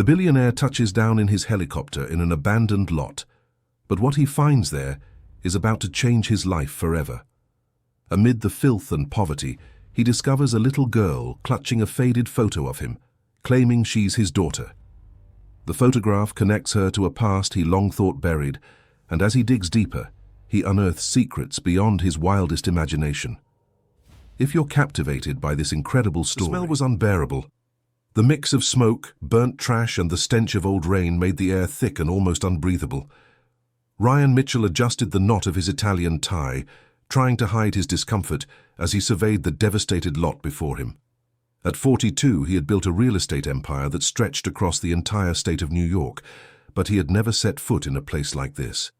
The billionaire touches down in his helicopter in an abandoned lot, but what he finds there is about to change his life forever. Amid the filth and poverty, he discovers a little girl clutching a faded photo of him, claiming she's his daughter. The photograph connects her to a past he long thought buried, and as he digs deeper, he unearths secrets beyond his wildest imagination. If you're captivated by this incredible story, the smell was unbearable. The mix of smoke, burnt trash, and the stench of old rain made the air thick and almost unbreathable. Ryan Mitchell adjusted the knot of his Italian tie, trying to hide his discomfort as he surveyed the devastated lot before him. At 42, he had built a real estate empire that stretched across the entire state of New York, but he had never set foot in a place like this.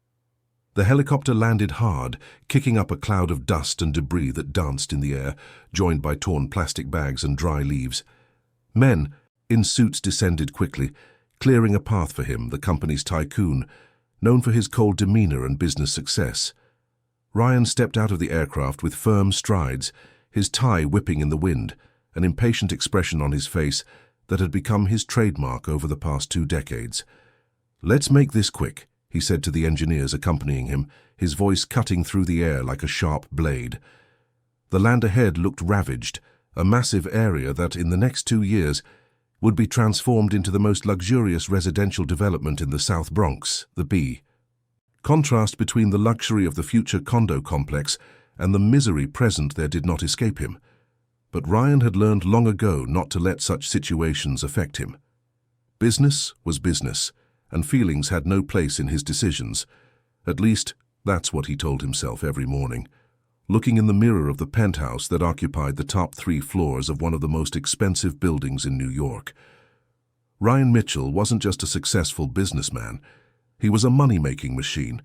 The helicopter landed hard, kicking up a cloud of dust and debris that danced in the air, joined by torn plastic bags and dry leaves. Men in suits descended quickly, clearing a path for him, the company's tycoon, known for his cold demeanor and business success. Ryan stepped out of the aircraft with firm strides, his tie whipping in the wind, an impatient expression on his face that had become his trademark over the past 2 decades. "Let's make this quick," he said to the engineers accompanying him, his voice cutting through the air like a sharp blade. The land ahead looked ravaged, a massive area that, in the next 2 years, would be transformed into the most luxurious residential development in the South Bronx, the B. Contrast between the luxury of the future condo complex and the misery present there did not escape him. But Ryan had learned long ago not to let such situations affect him. Business was business, and feelings had no place in his decisions. At least, that's what he told himself every morning, looking in the mirror of the penthouse that occupied the top 3 floors of one of the most expensive buildings in New York. Ryan Mitchell wasn't just a successful businessman. He was a money-making machine,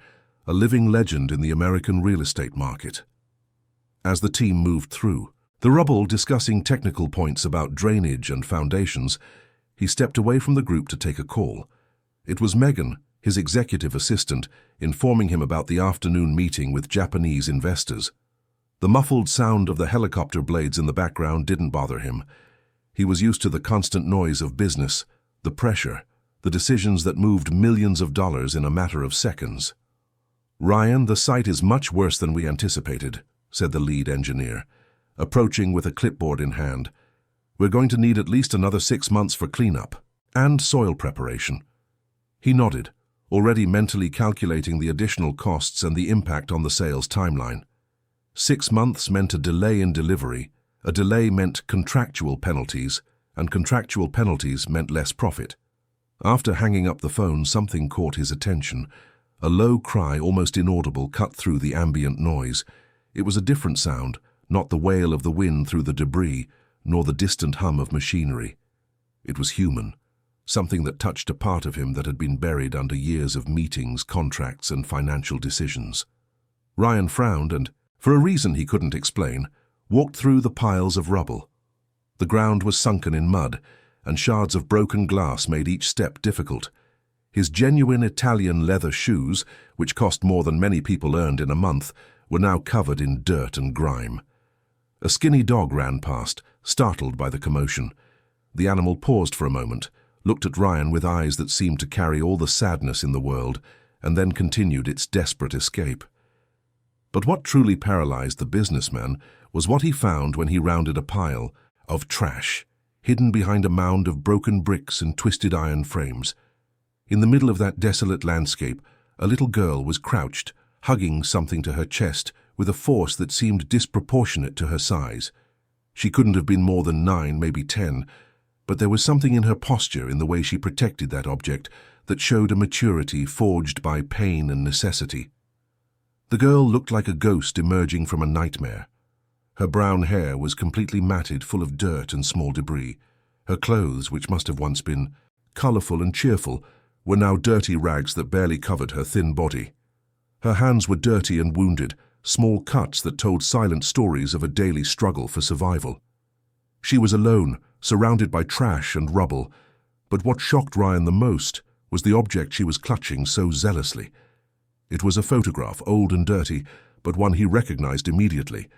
a living legend in the American real estate market. As the team moved through the rubble discussing technical points about drainage and foundations, he stepped away from the group to take a call. It was Megan, his executive assistant, informing him about the afternoon meeting with Japanese investors. The muffled sound of the helicopter blades in the background didn't bother him. He was used to the constant noise of business, the pressure, the decisions that moved millions of dollars in a matter of seconds. "Ryan, the site is much worse than we anticipated," said the lead engineer, approaching with a clipboard in hand. "We're going to need at least another 6 months for cleanup and soil preparation." He nodded, already mentally calculating the additional costs and the impact on the sales timeline. 6 months meant a delay in delivery, a delay meant contractual penalties, and contractual penalties meant less profit. After hanging up the phone, something caught his attention. A low cry, almost inaudible, cut through the ambient noise. It was a different sound, not the wail of the wind through the debris, nor the distant hum of machinery. It was human, something that touched a part of him that had been buried under years of meetings, contracts, and financial decisions. Ryan frowned and, for a reason he couldn't explain, walked through the piles of rubble. The ground was sunken in mud, and shards of broken glass made each step difficult. His genuine Italian leather shoes, which cost more than many people earned in a month, were now covered in dirt and grime. A skinny dog ran past, startled by the commotion. The animal paused for a moment, looked at Ryan with eyes that seemed to carry all the sadness in the world, and then continued its desperate escape. But what truly paralyzed the businessman was what he found when he rounded a pile of trash, hidden behind a mound of broken bricks and twisted iron frames. In the middle of that desolate landscape, a little girl was crouched, hugging something to her chest with a force that seemed disproportionate to her size. She couldn't have been more than 9, maybe 10, but there was something in her posture, in the way she protected that object, that showed a maturity forged by pain and necessity. The girl looked like a ghost emerging from a nightmare. Her brown hair was completely matted, full of dirt and small debris. Her clothes, which must have once been colorful and cheerful, were now dirty rags that barely covered her thin body. Her hands were dirty and wounded, small cuts that told silent stories of a daily struggle for survival. She was alone, surrounded by trash and rubble, but what shocked Ryan the most was the object she was clutching so zealously. It was a photograph, old and dirty, but one he recognized immediately.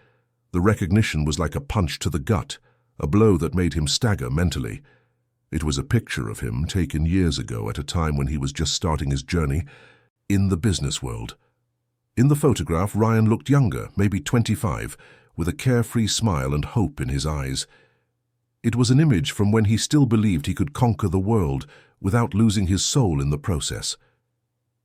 The recognition was like a punch to the gut, a blow that made him stagger mentally. It was a picture of him taken years ago at a time when he was just starting his journey in the business world. In the photograph, Ryan looked younger, maybe 25, with a carefree smile and hope in his eyes. It was an image from when he still believed he could conquer the world without losing his soul in the process.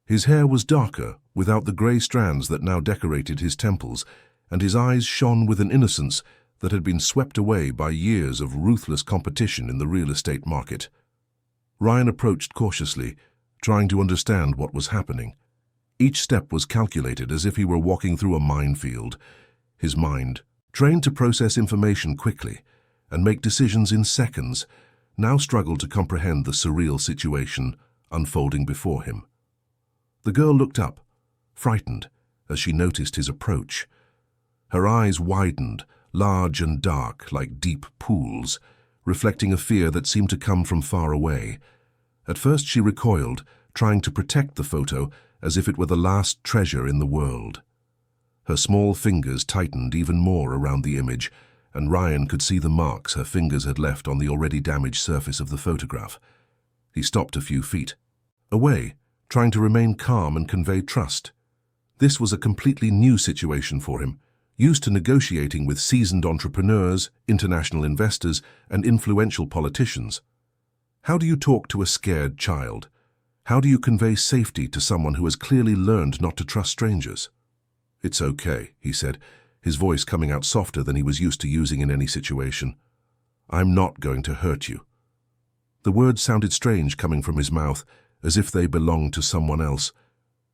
His hair was darker, without the grey strands that now decorated his temples, and his eyes shone with an innocence that had been swept away by years of ruthless competition in the real estate market. Ryan approached cautiously, trying to understand what was happening. Each step was calculated as if he were walking through a minefield. His mind, trained to process information quickly and make decisions in seconds, now struggled to comprehend the surreal situation unfolding before him. The girl looked up, frightened, as she noticed his approach. Her eyes widened, large and dark like deep pools, reflecting a fear that seemed to come from far away. At first she recoiled, trying to protect the photo as if it were the last treasure in the world. Her small fingers tightened even more around the image, and Ryan could see the marks her fingers had left on the already damaged surface of the photograph. He stopped a few feet, away, trying to remain calm and convey trust. This was a completely new situation for him, used to negotiating with seasoned entrepreneurs, international investors, and influential politicians. How do you talk to a scared child? How do you convey safety to someone who has clearly learned not to trust strangers? "It's okay," he said, his voice coming out softer than he was used to using in any situation. "I'm not going to hurt you." The words sounded strange coming from his mouth, as if they belonged to someone else.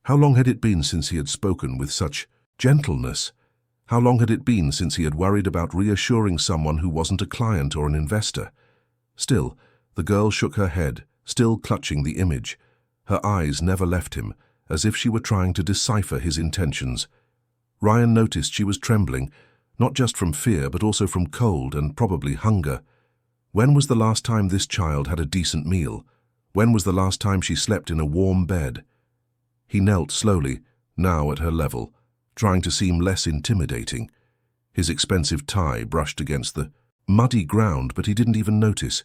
How long had it been since he had spoken with such gentleness? How long had it been since he had worried about reassuring someone who wasn't a client or an investor? Still, the girl shook her head, still clutching the image. Her eyes never left him, as if she were trying to decipher his intentions. Ryan noticed she was trembling, not just from fear but also from cold and probably hunger. When was the last time this child had a decent meal? When was the last time she slept in a warm bed? He knelt slowly, now at her level, trying to seem less intimidating. His expensive tie brushed against the muddy ground, but he didn't even notice.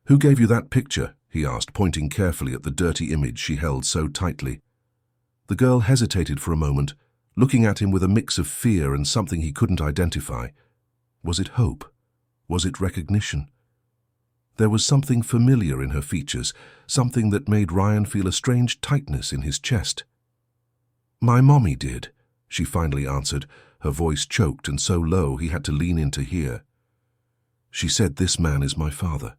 "Who gave you that picture?" he asked, pointing carefully at the dirty image she held so tightly. The girl hesitated for a moment, looking at him with a mix of fear and something he couldn't identify. Was it hope? Was it recognition? There was something familiar in her features, something that made Ryan feel a strange tightness in his chest. "My mommy did," she finally answered, her voice choked and so low he had to lean in to hear. "She said this man is my father."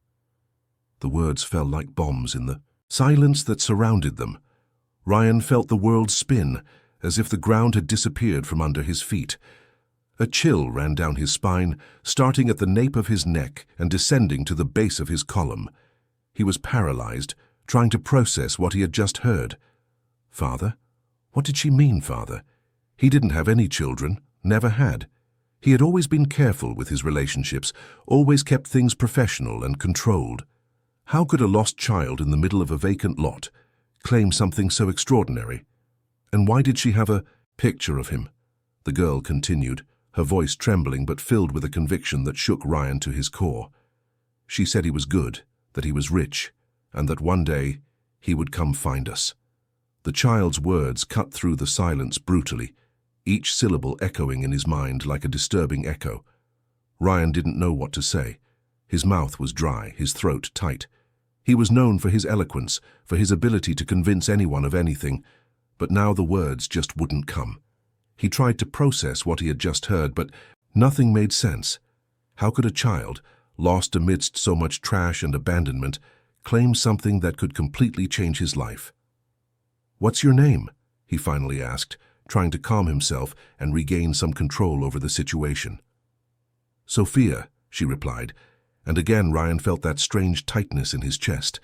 The words fell like bombs in the silence that surrounded them. Ryan felt the world spin, as if the ground had disappeared from under his feet. A chill ran down his spine, starting at the nape of his neck and descending to the base of his column. He was paralyzed, trying to process what he had just heard. Father? What did she mean, father? He didn't have any children, never had. He had always been careful with his relationships, always kept things professional and controlled. How could a lost child in the middle of a vacant lot claim something so extraordinary? And why did she have a picture of him? The girl continued, her voice trembling but filled with a conviction that shook Ryan to his core. She said he was good, that he was rich, and that one day he would come find us. The child's words cut through the silence brutally, each syllable echoing in his mind like a disturbing echo. Ryan didn't know what to say. His mouth was dry, his throat tight. He was known for his eloquence, for his ability to convince anyone of anything, but now the words just wouldn't come. He tried to process what he had just heard, but nothing made sense. How could a child, lost amidst so much trash and abandonment, claim something that could completely change his life? "What's your name?" he finally asked, trying to calm himself and regain some control over the situation. "Sophia," she replied, and again Ryan felt that strange tightness in his chest.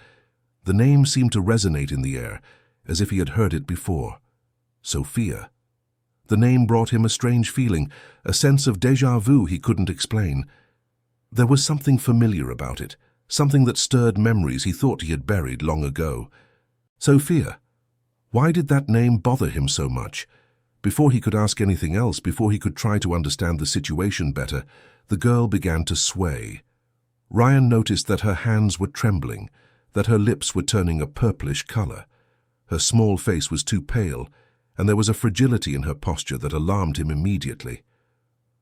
The name seemed to resonate in the air, as if he had heard it before. Sophia. The name brought him a strange feeling, a sense of déjà vu he couldn't explain. There was something familiar about it, something that stirred memories he thought he had buried long ago. Sophia. Why did that name bother him so much? Before he could ask anything else, before he could try to understand the situation better, the girl began to sway. Ryan noticed that her hands were trembling, that her lips were turning a purplish color. Her small face was too pale, and there was a fragility in her posture that alarmed him immediately.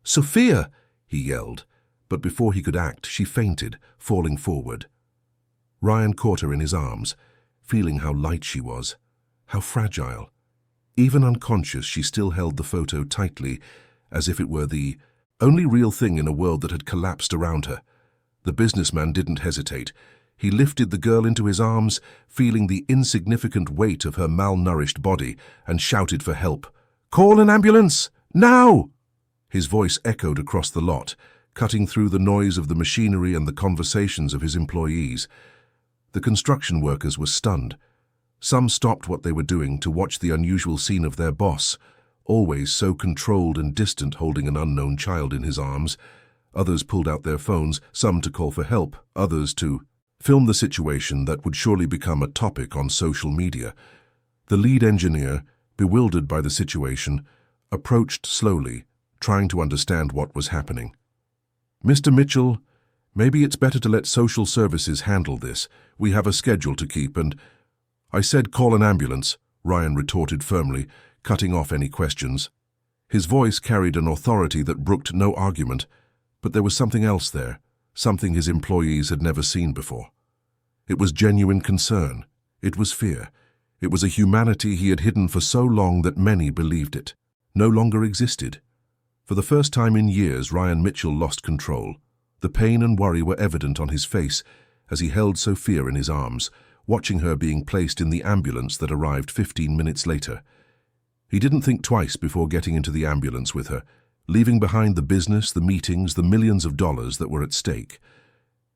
"Sophia!" he yelled, but before he could act, she fainted, falling forward. Ryan caught her in his arms, feeling how light she was, how fragile. Even unconscious, she still held the photo tightly, as if it were the only real thing in a world that had collapsed around her. The businessman didn't hesitate. He lifted the girl into his arms, feeling the insignificant weight of her malnourished body, and shouted for help. "Call an ambulance! Now!" His voice echoed across the lot, cutting through the noise of the machinery and the conversations of his employees. The construction workers were stunned. Some stopped what they were doing to watch the unusual scene of their boss, always so controlled and distant, holding an unknown child in his arms. Others pulled out their phones, some to call for help, others to film the situation that would surely become a topic on social media. The lead engineer, bewildered by the situation, approached slowly, trying to understand what was happening. "Mr. Mitchell, maybe it's better to let social services handle this. We have a schedule to keep and—" "I said call an ambulance," Ryan retorted firmly, cutting off any questions. His voice carried an authority that brooked no argument, but there was something else there, something his employees had never seen before. It was genuine concern. It was fear. It was a humanity he had hidden for so long that many believed it no longer existed. For the first time in years, Ryan Mitchell lost control. The pain and worry were evident on his face as he held Sophia in his arms, watching her being placed in the ambulance that arrived 15 minutes later. He didn't think twice before getting into the ambulance with her, leaving behind the business, the meetings, the millions of dollars that were at stake.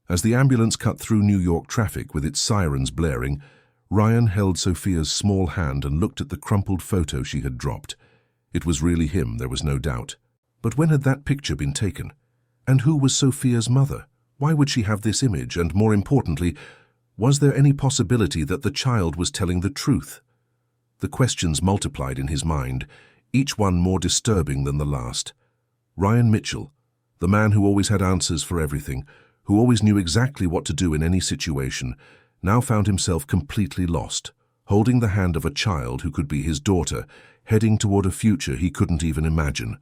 As the ambulance cut through New York traffic with its sirens blaring, Ryan held Sophia's small hand and looked at the crumpled photo she had dropped. It was really him, there was no doubt. But when had that picture been taken? And who was Sophia's mother? Why would she have this image? And more importantly, was there any possibility that the child was telling the truth? The questions multiplied in his mind, each one more disturbing than the last. Ryan Mitchell, the man who always had answers for everything, who always knew exactly what to do in any situation, now found himself completely lost, holding the hand of a child who could be his daughter, heading toward a future he couldn't even imagine.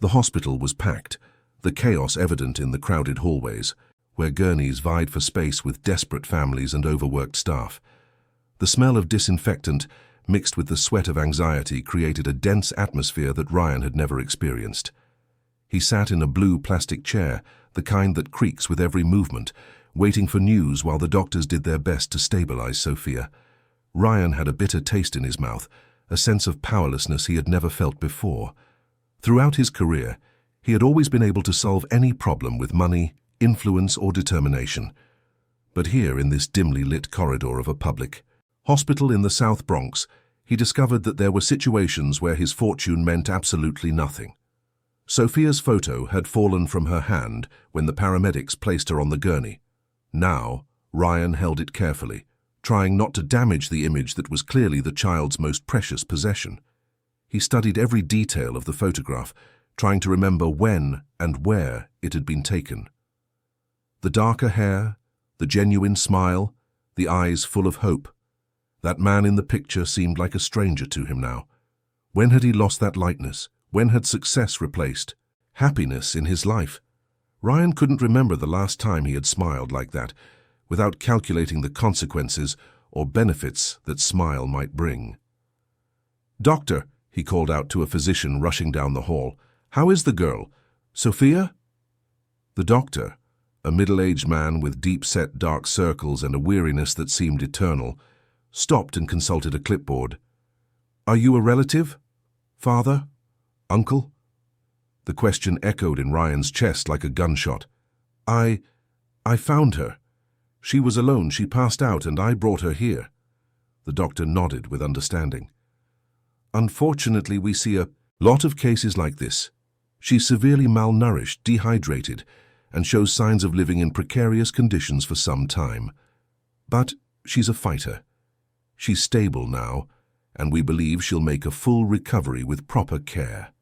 The hospital was packed, the chaos evident in the crowded hallways, where gurneys vied for space with desperate families and overworked staff. The smell of disinfectant, mixed with the sweat of anxiety, created a dense atmosphere that Ryan had never experienced. He sat in a blue plastic chair, the kind that creaks with every movement, waiting for news while the doctors did their best to stabilize Sophia. Ryan had a bitter taste in his mouth, a sense of powerlessness he had never felt before. Throughout his career, he had always been able to solve any problem with money, influence, or determination. But here, in this dimly lit corridor of a public hospital in the South Bronx, he discovered that there were situations where his fortune meant absolutely nothing. Sophia's photo had fallen from her hand when the paramedics placed her on the gurney. Now, Ryan held it carefully, trying not to damage the image that was clearly the child's most precious possession. He studied every detail of the photograph, trying to remember when and where it had been taken. The darker hair, the genuine smile, the eyes full of hope. That man in the picture seemed like a stranger to him now. When had he lost that lightness? When had success replaced happiness in his life? Ryan couldn't remember the last time he had smiled like that, without calculating the consequences or benefits that smile might bring. "Doctor," he called out to a physician rushing down the hall, "how is the girl? Sophia?" The doctor, a middle-aged man with deep-set dark circles and a weariness that seemed eternal, stopped and consulted a clipboard. "Are you a relative? Father? Uncle?" The question echoed in Ryan's chest like a gunshot. I found her. She was alone, she passed out, and I brought her here." The doctor nodded with understanding. "Unfortunately, we see a lot of cases like this. She's severely malnourished, dehydrated, and shows signs of living in precarious conditions for some time. But she's a fighter. She's stable now, and we believe she'll make a full recovery with proper care."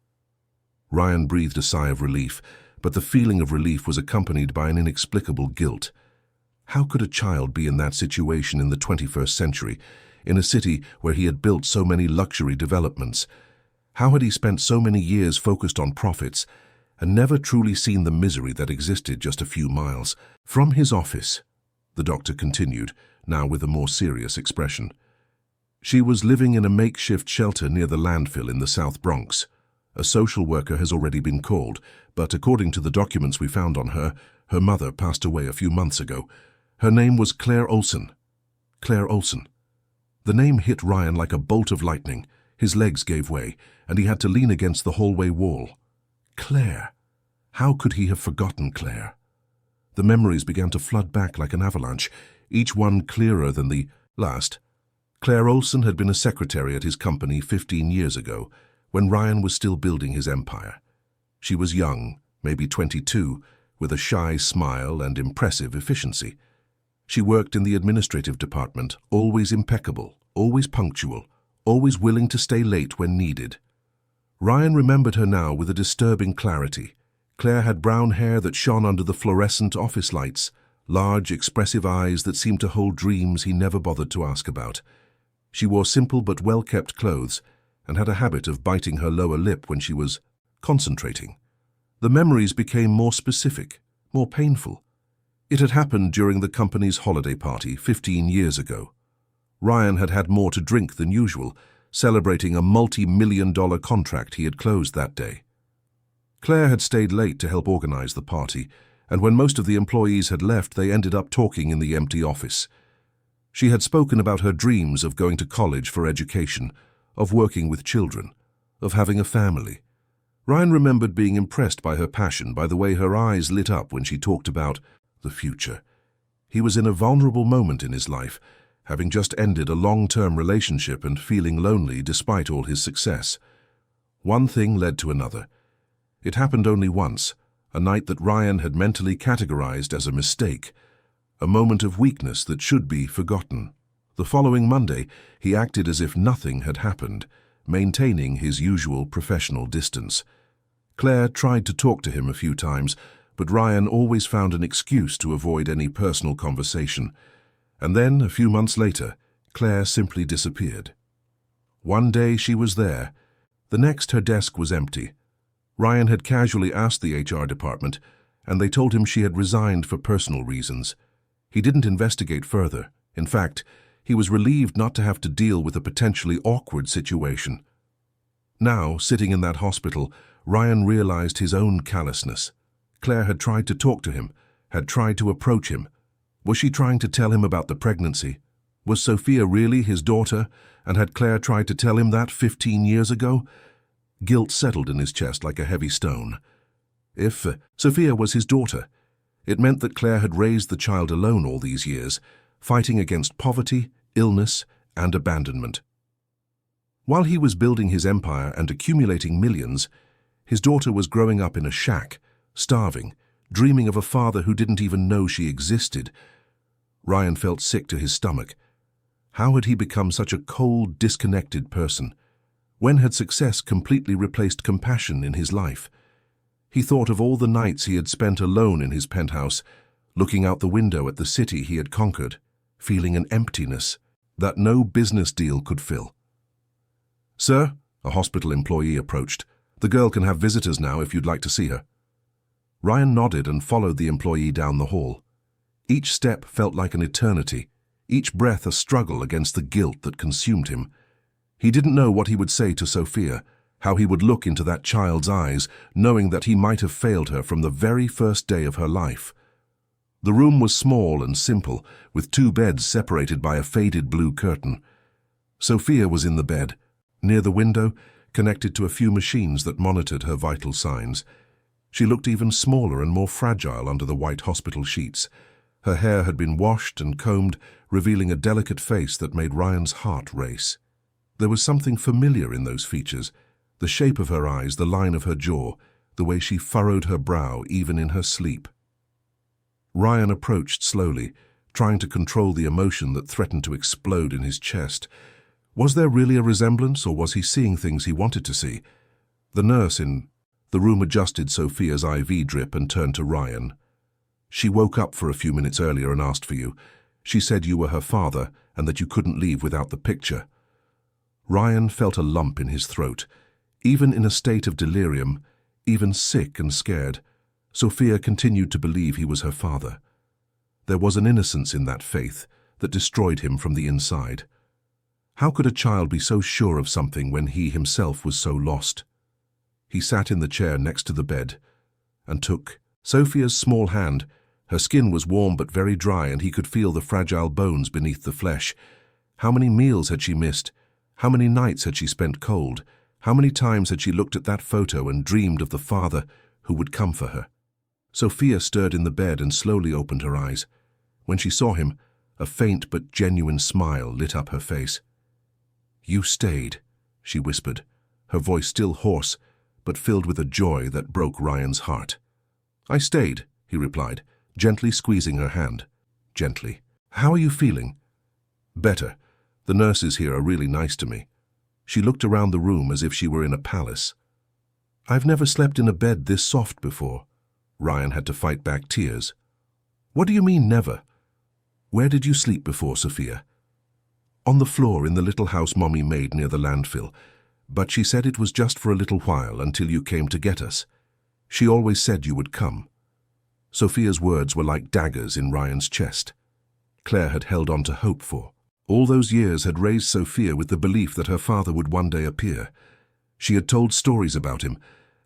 Ryan breathed a sigh of relief, but the feeling of relief was accompanied by an inexplicable guilt. How could a child be in that situation in the 21st century, in a city where he had built so many luxury developments? How had he spent so many years focused on profits and never truly seen the misery that existed just a few miles from his office? The doctor continued, now with a more serious expression. She was living in a makeshift shelter near the landfill in the South Bronx. A social worker has already been called, but according to the documents we found on her, her mother passed away a few months ago. Her name was Claire Olson. Claire Olson. The name hit Ryan like a bolt of lightning. His legs gave way, and he had to lean against the hallway wall. Claire. How could he have forgotten Claire? The memories began to flood back like an avalanche, each one clearer than the last. Claire Olson had been a secretary at his company 15 years ago, when Ryan was still building his empire. She was young, maybe 22, with a shy smile and impressive efficiency. She worked in the administrative department, always impeccable, always punctual, always willing to stay late when needed. Ryan remembered her now with a disturbing clarity. Claire had brown hair that shone under the fluorescent office lights, large, expressive eyes that seemed to hold dreams he never bothered to ask about. She wore simple but well-kept clothes and had a habit of biting her lower lip when she was concentrating. The memories became more specific, more painful. It had happened during the company's holiday party 15 years ago. Ryan had had more to drink than usual, celebrating a multi-million-dollar contract he had closed that day. Claire had stayed late to help organize the party, and when most of the employees had left, they ended up talking in the empty office. She had spoken about her dreams of going to college for education, of working with children, of having a family. Ryan remembered being impressed by her passion, by the way her eyes lit up when she talked about the future. He was in a vulnerable moment in his life, having just ended a long-term relationship and feeling lonely despite all his success. One thing led to another. It happened only once, a night that Ryan had mentally categorized as a mistake, a moment of weakness that should be forgotten. The following Monday, he acted as if nothing had happened, maintaining his usual professional distance. Claire tried to talk to him a few times, but Ryan always found an excuse to avoid any personal conversation. And then, a few months later, Claire simply disappeared. One day she was there. The next her desk was empty. Ryan had casually asked the HR department, and they told him she had resigned for personal reasons. He didn't investigate further. In fact, he was relieved not to have to deal with a potentially awkward situation. Now, sitting in that hospital, Ryan realized his own callousness. Claire had tried to talk to him, had tried to approach him. Was she trying to tell him about the pregnancy? Was Sophia really his daughter, and had Claire tried to tell him that 15 years ago? Guilt settled in his chest like a heavy stone. If Sophia was his daughter, it meant that Claire had raised the child alone all these years, fighting against poverty, illness, and abandonment. While he was building his empire and accumulating millions, his daughter was growing up in a shack, starving, dreaming of a father who didn't even know she existed. Ryan felt sick to his stomach. How had he become such a cold, disconnected person? When had success completely replaced compassion in his life? He thought of all the nights he had spent alone in his penthouse, looking out the window at the city he had conquered, feeling an emptiness that no business deal could fill. "Sir," a hospital employee approached. "The girl can have visitors now if you'd like to see her." Ryan nodded and followed the employee down the hall. Each step felt like an eternity, each breath a struggle against the guilt that consumed him. He didn't know what he would say to Sophia, how he would look into that child's eyes, knowing that he might have failed her from the very first day of her life. The room was small and simple, with 2 beds separated by a faded blue curtain. Sophia was in the bed, near the window, connected to a few machines that monitored her vital signs. She looked even smaller and more fragile under the white hospital sheets. Her hair had been washed and combed, revealing a delicate face that made Ryan's heart race. There was something familiar in those features, the shape of her eyes, the line of her jaw, the way she furrowed her brow even in her sleep. Ryan approached slowly, trying to control the emotion that threatened to explode in his chest. Was there really a resemblance, or was he seeing things he wanted to see? The nurse in The room adjusted Sophia's IV drip and turned to Ryan. "She woke up for a few minutes earlier and asked for you. She said you were her father and that you couldn't leave without the picture." Ryan felt a lump in his throat. Even in a state of delirium, even sick and scared, Sophia continued to believe he was her father. There was an innocence in that faith that destroyed him from the inside. How could a child be so sure of something when he himself was so lost? He sat in the chair next to the bed and took Sophia's small hand. Her skin was warm but very dry, and he could feel the fragile bones beneath the flesh. How many meals had she missed? How many nights had she spent cold? How many times had she looked at that photo and dreamed of the father who would come for her? Sophia stirred in the bed and slowly opened her eyes. When she saw him, a faint but genuine smile lit up her face. "You stayed," she whispered, her voice still hoarse, but filled with a joy that broke Ryan's heart. "I stayed," he replied, gently squeezing her hand. Gently. "How are you feeling?" "Better. The nurses here are really nice to me." She looked around the room as if she were in a palace. "I've never slept in a bed this soft before." Ryan had to fight back tears. "What do you mean, never? Where did you sleep before, Sophia?" "On the floor in the little house Mommy made near the landfill. But she said it was just for a little while until you came to get us. She always said you would come." Sophia's words were like daggers in Ryan's chest. Claire had held on to hope for. All those years had raised Sophia with the belief that her father would one day appear. She had told stories about him,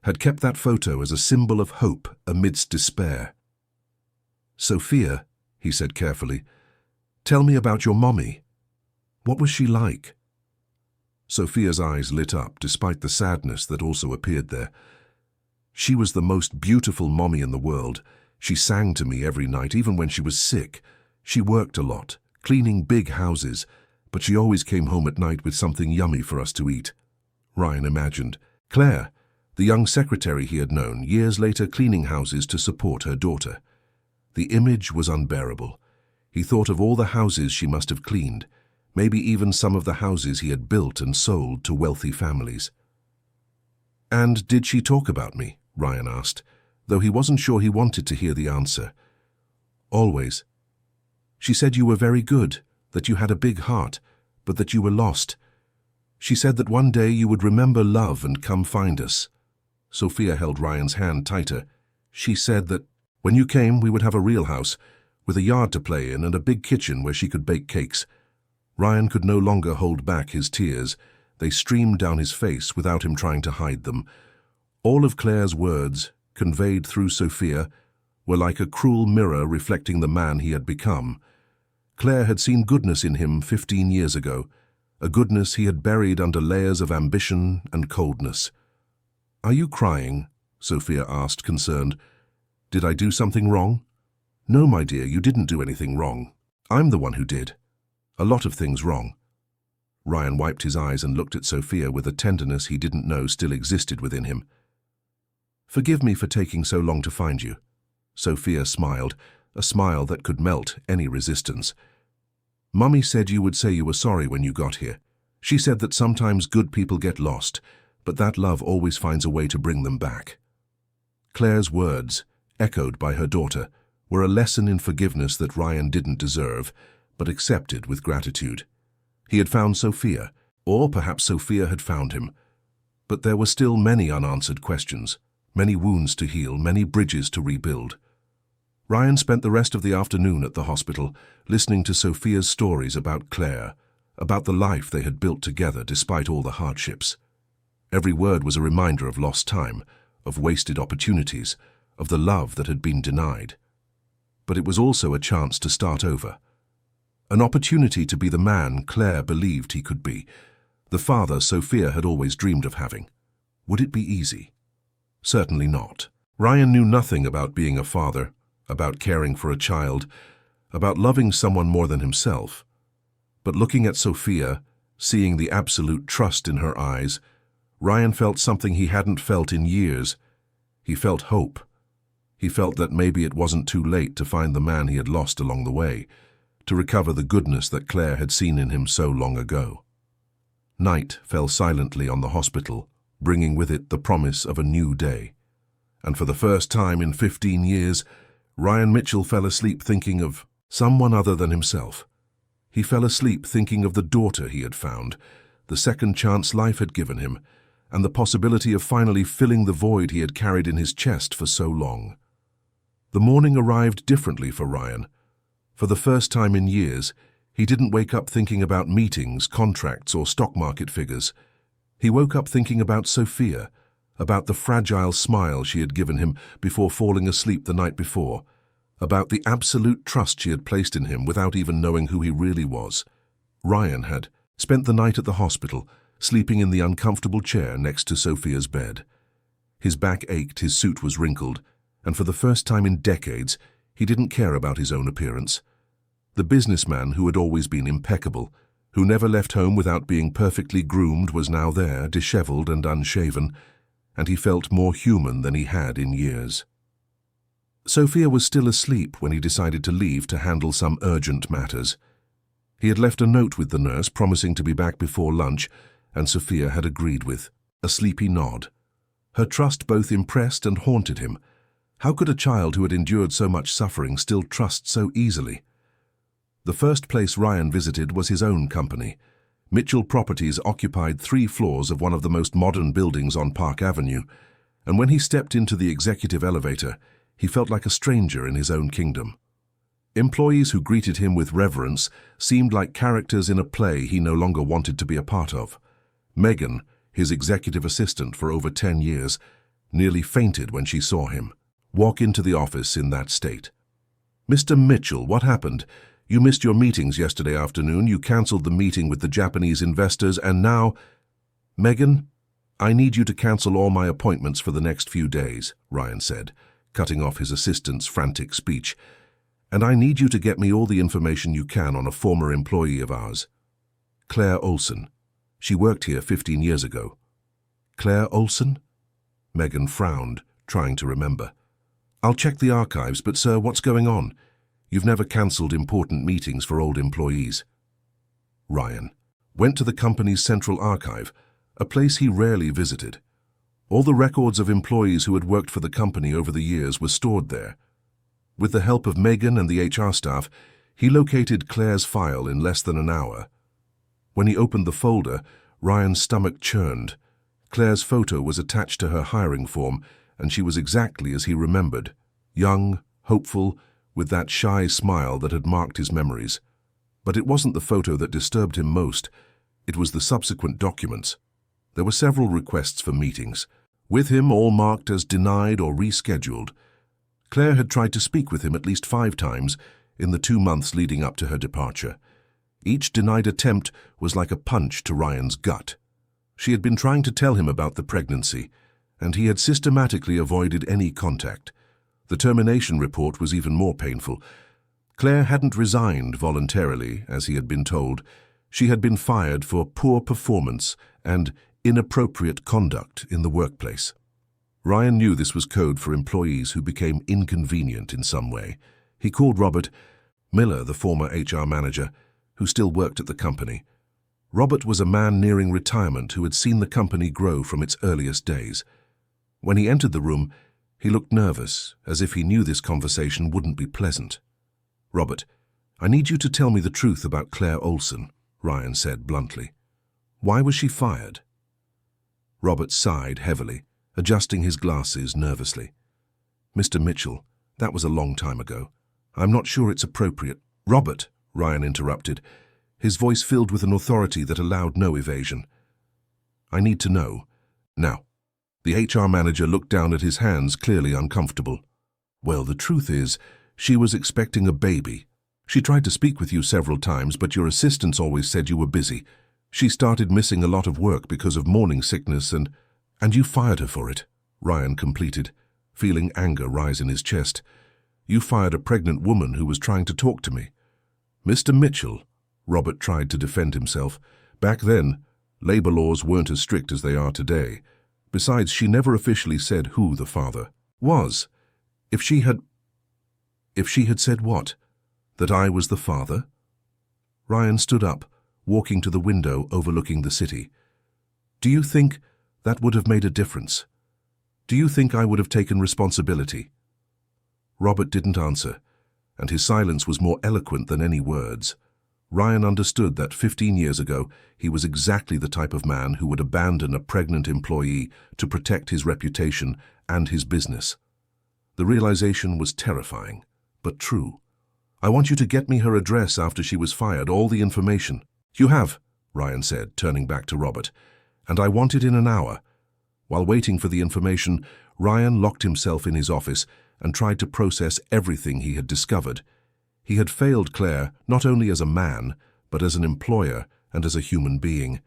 had kept that photo as a symbol of hope amidst despair. "Sophia," he said carefully, "tell me about your mommy. What was she like?" Sophia's eyes lit up despite the sadness that also appeared there. "She was the most beautiful mommy in the world. She sang to me every night, even when she was sick. She worked a lot, cleaning big houses, but she always came home at night with something yummy for us to eat." Ryan imagined Claire, the young secretary he had known, years later cleaning houses to support her daughter. The image was unbearable. He thought of all the houses she must have cleaned, maybe even some of the houses he had built and sold to wealthy families. "And did she talk about me?" Ryan asked, though he wasn't sure he wanted to hear the answer. "Always. She said you were very good, that you had a big heart, but that you were lost. She said that one day you would remember love and come find us." Sophia held Ryan's hand tighter. "She said that when you came we would have a real house, with a yard to play in and a big kitchen where she could bake cakes." Ryan could no longer hold back his tears. They streamed down his face without him trying to hide them. All of Claire's words, conveyed through Sophia, were like a cruel mirror reflecting the man he had become. Claire had seen goodness in him 15 years ago, a goodness he had buried under layers of ambition and coldness. "Are you crying?" Sophia asked, concerned. "Did I do something wrong?" "No, my dear, you didn't do anything wrong. I'm the one who did. A lot of things wrong." Ryan wiped his eyes and looked at Sophia with a tenderness he didn't know still existed within him. "Forgive me for taking so long to find you." Sophia smiled, a smile that could melt any resistance. "Mummy said you would say you were sorry when you got here. She said that sometimes good people get lost, but that love always finds a way to bring them back." Claire's words, echoed by her daughter, were a lesson in forgiveness that Ryan didn't deserve, but accepted with gratitude. He had found Sophia, or perhaps Sophia had found him. But there were still many unanswered questions, many wounds to heal, many bridges to rebuild. Ryan spent the rest of the afternoon at the hospital, listening to Sophia's stories about Claire, about the life they had built together despite all the hardships. Every word was a reminder of lost time, of wasted opportunities, of the love that had been denied. But it was also a chance to start over. An opportunity to be the man Claire believed he could be, the father Sophia had always dreamed of having. Would it be easy? Certainly not. Ryan knew nothing about being a father, about caring for a child, about loving someone more than himself. But looking at Sophia, seeing the absolute trust in her eyes, Ryan felt something he hadn't felt in years. He felt hope. He felt that maybe it wasn't too late to find the man he had lost along the way, to recover the goodness that Claire had seen in him so long ago. Night fell silently on the hospital, bringing with it the promise of a new day. And for the first time in 15 years, Ryan Mitchell fell asleep thinking of someone other than himself. He fell asleep thinking of the daughter he had found, the second chance life had given him, and the possibility of finally filling the void he had carried in his chest for so long. The morning arrived differently for Ryan. For the first time in years, he didn't wake up thinking about meetings, contracts, or stock market figures. He woke up thinking about Sophia, about the fragile smile she had given him before falling asleep the night before, about the absolute trust she had placed in him without even knowing who he really was. Ryan had spent the night at the hospital, sleeping in the uncomfortable chair next to Sophia's bed. His back ached, his suit was wrinkled, and for the first time in decades, he didn't care about his own appearance. The businessman who had always been impeccable, who never left home without being perfectly groomed, was now there, disheveled and unshaven, and he felt more human than he had in years. Sophia was still asleep when he decided to leave to handle some urgent matters. He had left a note with the nurse promising to be back before lunch, and Sophia had agreed with a sleepy nod. Her trust both impressed and haunted him. How could a child who had endured so much suffering still trust so easily? The first place Ryan visited was his own company. Mitchell Properties occupied 3 floors of one of the most modern buildings on Park Avenue, and when he stepped into the executive elevator, he felt like a stranger in his own kingdom. Employees who greeted him with reverence seemed like characters in a play he no longer wanted to be a part of. Megan, his executive assistant for over 10 years, nearly fainted when she saw him walk into the office in that state. "Mr. Mitchell, what happened? You missed your meetings yesterday afternoon, you cancelled the meeting with the Japanese investors, and now—" "Megan, I need you to cancel all my appointments for the next few days," Ryan said, cutting off his assistant's frantic speech. "And I need you to get me all the information you can on a former employee of ours. Claire Olson. She worked here 15 years ago." "Claire Olson?" Megan frowned, trying to remember. "I'll check the archives, but sir, what's going on? You've never cancelled important meetings for old employees." Ryan went to the company's central archive, a place he rarely visited. All the records of employees who had worked for the company over the years were stored there. With the help of Megan and the HR staff, he located Claire's file in less than an hour. When he opened the folder, Ryan's stomach churned. Claire's photo was attached to her hiring form, and she was exactly as he remembered, young, hopeful, with that shy smile that had marked his memories. But it wasn't the photo that disturbed him most. It was the subsequent documents. There were several requests for meetings, with him all marked as denied or rescheduled. Claire had tried to speak with him at least 5 times in the 2 months leading up to her departure. Each denied attempt was like a punch to Ryan's gut. She had been trying to tell him about the pregnancy, and he had systematically avoided any contact. The termination report was even more painful. Claire hadn't resigned voluntarily, as he had been told. She had been fired for poor performance and inappropriate conduct in the workplace. Ryan knew this was code for employees who became inconvenient in some way. He called Robert Miller, the former HR manager, who still worked at the company. Robert was a man nearing retirement who had seen the company grow from its earliest days. When he entered the room, he looked nervous, as if he knew this conversation wouldn't be pleasant. "Robert, I need you to tell me the truth about Claire Olson," Ryan said bluntly. "Why was she fired?" Robert sighed heavily, adjusting his glasses nervously. "Mr. Mitchell, that was a long time ago. I'm not sure it's appropriate." "Robert," Ryan interrupted, his voice filled with an authority that allowed no evasion. "I need to know. Now." The HR manager looked down at his hands, clearly uncomfortable. "Well, the truth is, she was expecting a baby. She tried to speak with you several times, but your assistants always said you were busy. She started missing a lot of work because of morning sickness and you fired her for it," Ryan completed, feeling anger rise in his chest. "You fired a pregnant woman who was trying to talk to me." "Mr. Mitchell," Robert tried to defend himself. "Back then, labor laws weren't as strict as they are today. Besides, she never officially said who the father was. If she had said what? That I was the father?" Ryan stood up, walking to the window overlooking the city. "Do you think that would have made a difference?" Do you think I would have taken responsibility?" Robert didn't answer, and his silence was more eloquent than any words. Ryan understood that 15 years ago he was exactly the type of man who would abandon a pregnant employee to protect his reputation and his business. The realization was terrifying, but true. "I want you to get me her address after she was fired, all the information." "You have," Ryan said, turning back to Robert, "and I want it in an hour." While waiting for the information, Ryan locked himself in his office and tried to process everything he had discovered. He had failed Claire not only as a man, but as an employer and as a human being.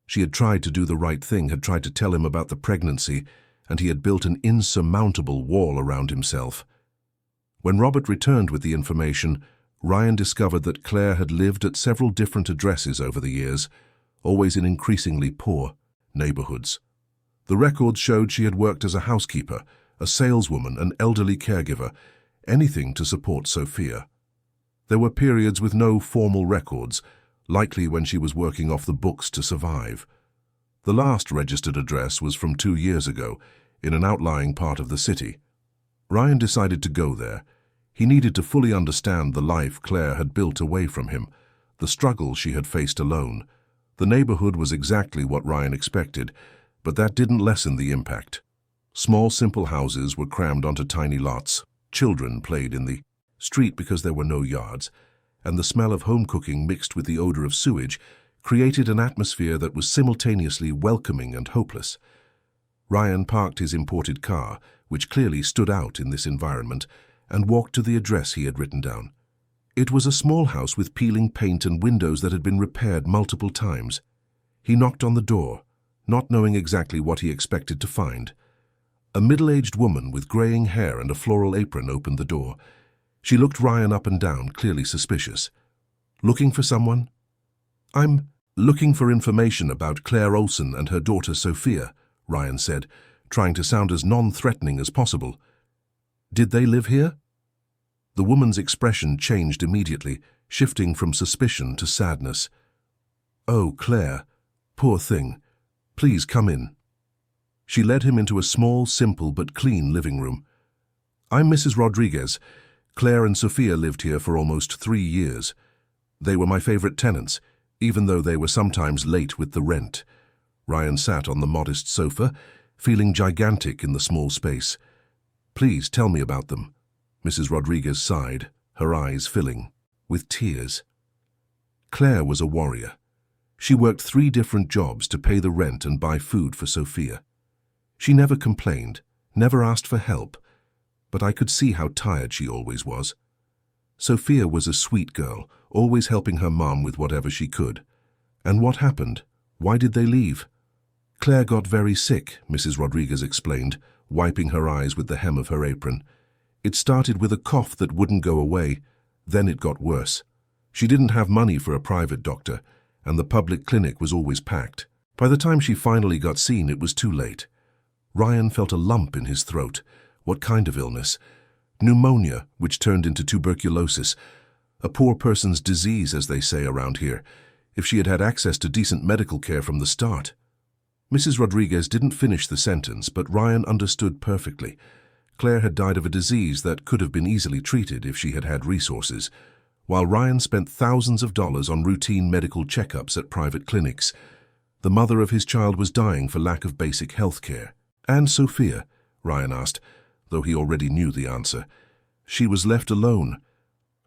She had tried to do the right thing, had tried to tell him about the pregnancy, and he had built an insurmountable wall around himself. When Robert returned with the information, Ryan discovered that Claire had lived at several different addresses over the years, always in increasingly poor neighborhoods. The records showed she had worked as a housekeeper, a saleswoman, an elderly caregiver, anything to support Sophia. There were periods with no formal records, likely when she was working off the books to survive. The last registered address was from 2 years ago, in an outlying part of the city. Ryan decided to go there. He needed to fully understand the life Claire had built away from him, the struggle she had faced alone. The neighborhood was exactly what Ryan expected, but that didn't lessen the impact. Small, simple houses were crammed onto tiny lots. Children played in the street because there were no yards, and the smell of home cooking mixed with the odor of sewage created an atmosphere that was simultaneously welcoming and hopeless. Ryan parked his imported car, which clearly stood out in this environment, and walked to the address he had written down. It was a small house with peeling paint and windows that had been repaired multiple times. He knocked on the door, not knowing exactly what he expected to find. A middle-aged woman with graying hair and a floral apron opened the door. She looked Ryan up and down, clearly suspicious. "Looking for someone?" "I'm looking for information about Claire Olson and her daughter Sophia," Ryan said, trying to sound as non-threatening as possible. "Did they live here?" The woman's expression changed immediately, shifting from suspicion to sadness. "Oh, Claire, poor thing. Please come in." She led him into a small, simple but clean living room. "I'm Mrs. Rodriguez. Claire and Sophia lived here for almost 3 years. They were my favorite tenants, even though they were sometimes late with the rent." Ryan sat on the modest sofa, feeling gigantic in the small space. "Please tell me about them." Mrs. Rodriguez sighed, her eyes filling with tears. Claire was a warrior. She worked 3 different jobs to pay the rent and buy food for Sophia. She never complained, never asked for help, but I could see how tired she always was. Sophia was a sweet girl, always helping her mom with whatever she could. And what happened? Why did they leave? "Claire got very sick," Mrs. Rodriguez explained, wiping her eyes with the hem of her apron. "It started with a cough that wouldn't go away. Then it got worse. She didn't have money for a private doctor, and the public clinic was always packed. By the time she finally got seen, it was too late." Ryan felt a lump in his throat. What kind of illness? Pneumonia, which turned into tuberculosis. A poor person's disease, as they say around here, if she had had access to decent medical care from the start. Mrs. Rodriguez didn't finish the sentence, but Ryan understood perfectly. Claire had died of a disease that could have been easily treated if she had had resources, while Ryan spent thousands of dollars on routine medical checkups at private clinics. The mother of his child was dying for lack of basic health care. "And Sophia?" Ryan asked, though he already knew the answer. "She was left alone.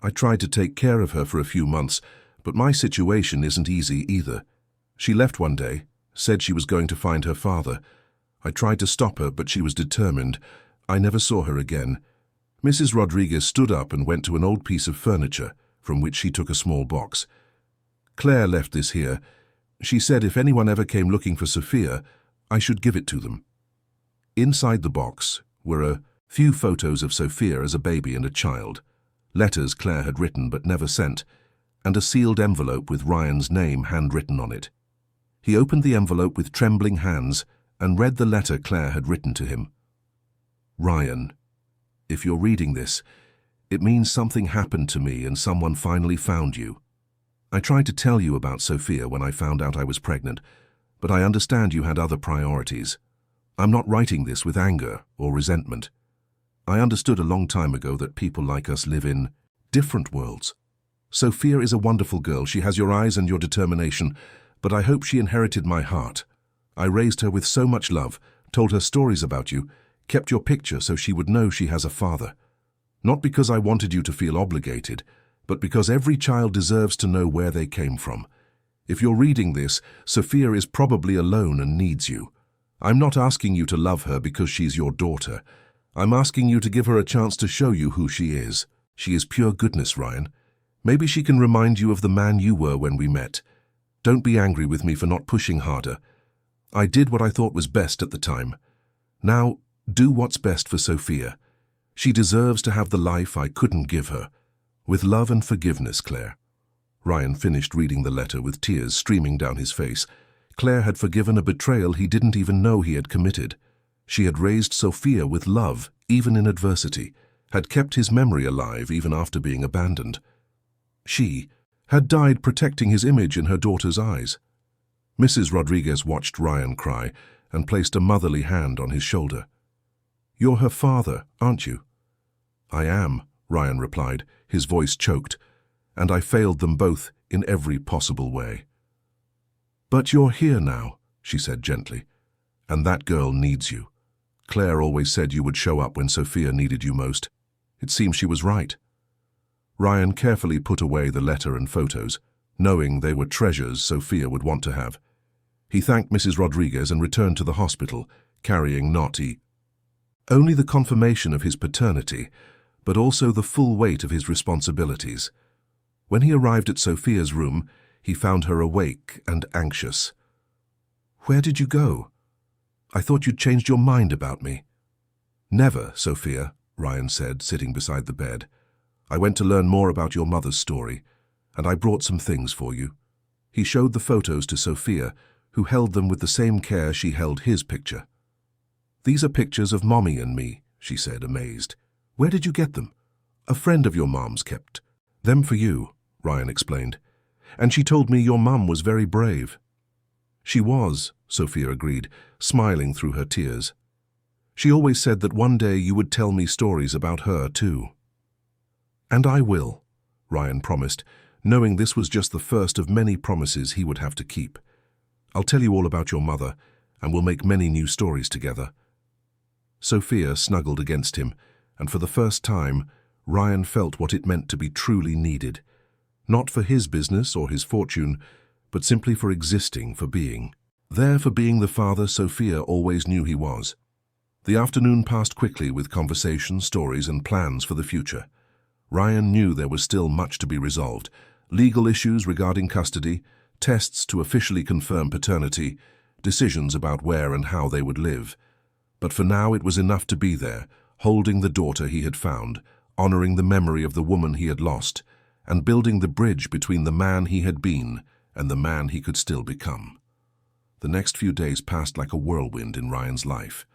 I tried to take care of her for a few months, but my situation isn't easy either. She left one day, said she was going to find her father. I tried to stop her, but she was determined. I never saw her again." Mrs. Rodriguez stood up and went to an old piece of furniture, from which she took a small box. "Claire left this here. She said if anyone ever came looking for Sophia, I should give it to them." Inside the box were a few photos of Sophia as a baby and a child, letters Claire had written but never sent, and a sealed envelope with Ryan's name handwritten on it. He opened the envelope with trembling hands and read the letter Claire had written to him. "Ryan, if you're reading this, it means something happened to me and someone finally found you. I tried to tell you about Sophia when I found out I was pregnant, but I understand you had other priorities. I'm not writing this with anger or resentment. I understood a long time ago that people like us live in different worlds. Sophia is a wonderful girl. She has your eyes and your determination, but I hope she inherited my heart. I raised her with so much love, told her stories about you, kept your picture so she would know she has a father. Not because I wanted you to feel obligated, but because every child deserves to know where they came from. If you're reading this, Sophia is probably alone and needs you. I'm not asking you to love her because she's your daughter. I'm asking you to give her a chance to show you who she is. She is pure goodness, Ryan. Maybe she can remind you of the man you were when we met. Don't be angry with me for not pushing harder. I did what I thought was best at the time. Now, do what's best for Sophia. She deserves to have the life I couldn't give her. With love and forgiveness, Claire. Ryan finished reading the letter with tears streaming down his face. Claire had forgiven a betrayal he didn't even know he had committed. She had raised Sophia with love, even in adversity, had kept his memory alive even after being abandoned. She had died protecting his image in her daughter's eyes. Mrs. Rodriguez watched Ryan cry and placed a motherly hand on his shoulder. "You're her father, aren't you?" "I am," Ryan replied, his voice choked, "and I failed them both in every possible way." "But you're here now," she said gently, "and that girl needs you. Claire always said you would show up when Sophia needed you most. It seems she was right." Ryan carefully put away the letter and photos, knowing they were treasures Sophia would want to have. He thanked Mrs. Rodriguez and returned to the hospital, carrying not only the confirmation of his paternity, but also the full weight of his responsibilities. When he arrived at Sophia's room, he found her awake and anxious. "Where did you go? I thought you'd changed your mind about me." "Never, Sophia," Ryan said, sitting beside the bed. "I went to learn more about your mother's story, and I brought some things for you." He showed the photos to Sophia, who held them with the same care she held his picture. "These are pictures of Mommy and me," she said, amazed. "Where did you get them?" "A friend of your mom's kept them for you," Ryan explained. "And she told me your mum was very brave." "She was," Sophia agreed, smiling through her tears. "She always said that one day you would tell me stories about her, too." "And I will," Ryan promised, knowing this was just the first of many promises he would have to keep. "I'll tell you all about your mother, and we'll make many new stories together." Sophia snuggled against him, and for the first time, Ryan felt what it meant to be truly needed. Not for his business or his fortune, but simply for existing, for being. There for being the father Sophia always knew he was. The afternoon passed quickly with conversations, stories, and plans for the future. Ryan knew there was still much to be resolved. Legal issues regarding custody, tests to officially confirm paternity, decisions about where and how they would live. But for now it was enough to be there, holding the daughter he had found, honoring the memory of the woman he had lost, and building the bridge between the man he had been and the man he could still become. The next few days passed like a whirlwind in Ryan's life.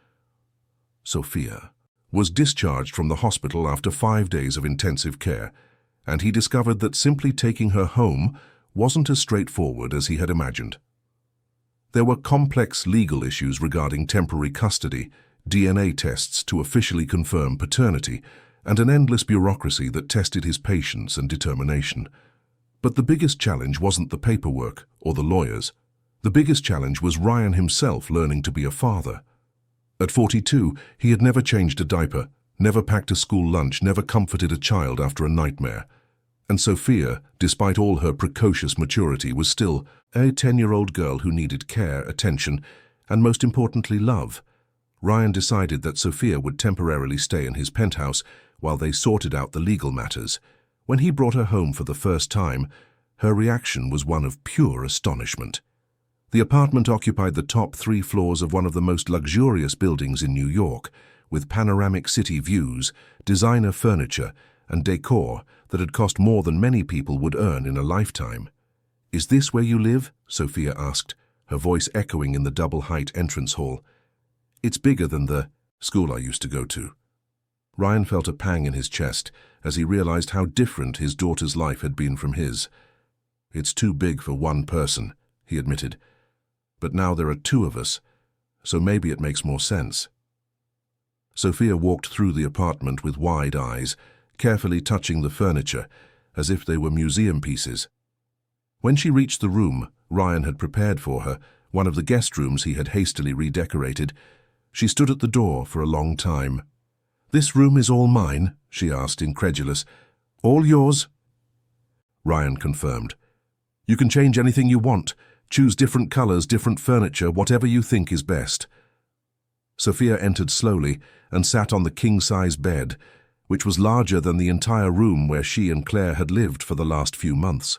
Sophia was discharged from the hospital after 5 days of intensive care, and he discovered that simply taking her home wasn't as straightforward as he had imagined. There were complex legal issues regarding temporary custody, DNA tests to officially confirm paternity, and an endless bureaucracy that tested his patience and determination. But the biggest challenge wasn't the paperwork or the lawyers. The biggest challenge was Ryan himself learning to be a father. At 42, he had never changed a diaper, never packed a school lunch, never comforted a child after a nightmare. And Sophia, despite all her precocious maturity, was still a 10-year-old girl who needed care, attention, and most importantly, love. Ryan decided that Sophia would temporarily stay in his penthouse while they sorted out the legal matters. When he brought her home for the first time, her reaction was one of pure astonishment. The apartment occupied the top 3 floors of one of the most luxurious buildings in New York, with panoramic city views, designer furniture, and decor that had cost more than many people would earn in a lifetime. "Is this where you live?" Sophia asked, her voice echoing in the double-height entrance hall. "It's bigger than the school I used to go to." Ryan felt a pang in his chest as he realized how different his daughter's life had been from his. "It's too big for one person," he admitted. "But now there are 2 of us, so maybe it makes more sense. Sophia walked through the apartment with wide eyes, carefully touching the furniture, as if they were museum pieces. When she reached the room Ryan had prepared for her, one of the guest rooms he had hastily redecorated, she stood at the door for a long time. "This room is all mine?" she asked, incredulous. "All yours?" Ryan confirmed. "You can change anything you want. Choose different colors, different furniture, whatever you think is best." Sophia entered slowly and sat on the king-size bed, which was larger than the entire room where she and Claire had lived for the last few months.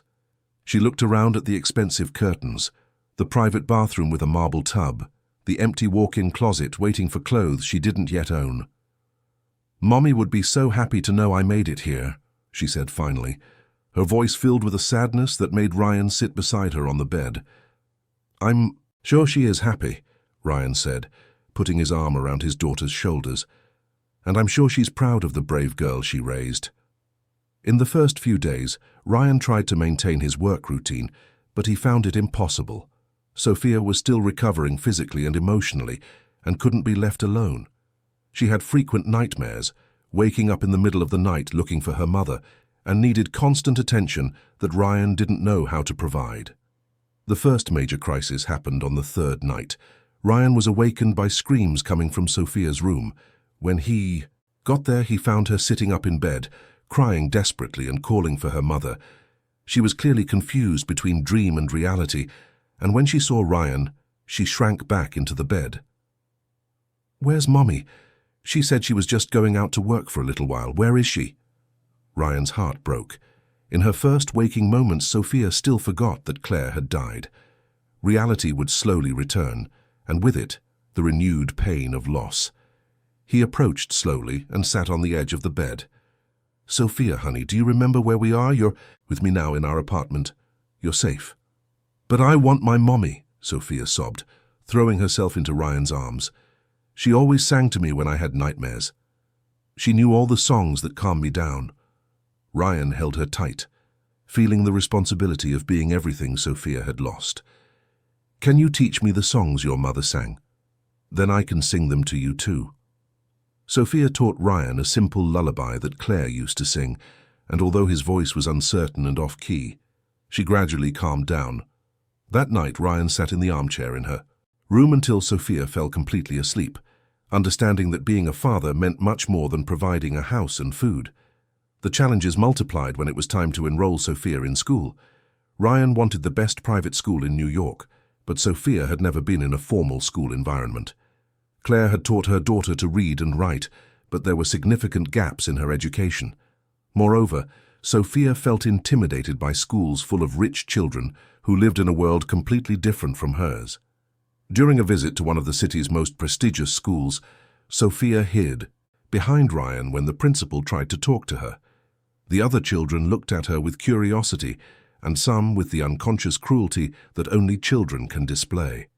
She looked around at the expensive curtains, the private bathroom with a marble tub, the empty walk-in closet waiting for clothes she didn't yet own. "Mommy would be so happy to know I made it here," she said finally, her voice filled with a sadness that made Ryan sit beside her on the bed. "I'm sure she is happy," Ryan said, putting his arm around his daughter's shoulders. "And I'm sure she's proud of the brave girl she raised." In the first few days, Ryan tried to maintain his work routine, but he found it impossible. Sophia was still recovering physically and emotionally and couldn't be left alone. She had frequent nightmares, waking up in the middle of the night looking for her mother, and needed constant attention that Ryan didn't know how to provide. The first major crisis happened on the third night. Ryan was awakened by screams coming from Sophia's room. When he got there, he found her sitting up in bed, crying desperately and calling for her mother. She was clearly confused between dream and reality, and when she saw Ryan, she shrank back into the bed. "Where's Mommy? She said she was just going out to work for a little while. Where is she?" Ryan's heart broke. In her first waking moments, Sophia still forgot that Claire had died. Reality would slowly return, and with it, the renewed pain of loss. He approached slowly and sat on the edge of the bed. "Sophia, honey, do you remember where we are? You're with me now in our apartment. You're safe." "But I want my mommy," Sophia sobbed, throwing herself into Ryan's arms. "She always sang to me when I had nightmares. She knew all the songs that calmed me down." Ryan held her tight, feeling the responsibility of being everything Sophia had lost. "Can you teach me the songs your mother sang? Then I can sing them to you too." Sophia taught Ryan a simple lullaby that Claire used to sing, and although his voice was uncertain and off-key, she gradually calmed down. That night, Ryan sat in the armchair in her room until Sophia fell completely asleep, understanding that being a father meant much more than providing a house and food. The challenges multiplied when it was time to enroll Sophia in school. Ryan wanted the best private school in New York, but Sophia had never been in a formal school environment. Claire had taught her daughter to read and write, but there were significant gaps in her education. Moreover, Sophia felt intimidated by schools full of rich children who lived in a world completely different from hers. During a visit to one of the city's most prestigious schools, Sophia hid behind Ryan when the principal tried to talk to her. The other children looked at her with curiosity, and some with the unconscious cruelty that only children can display.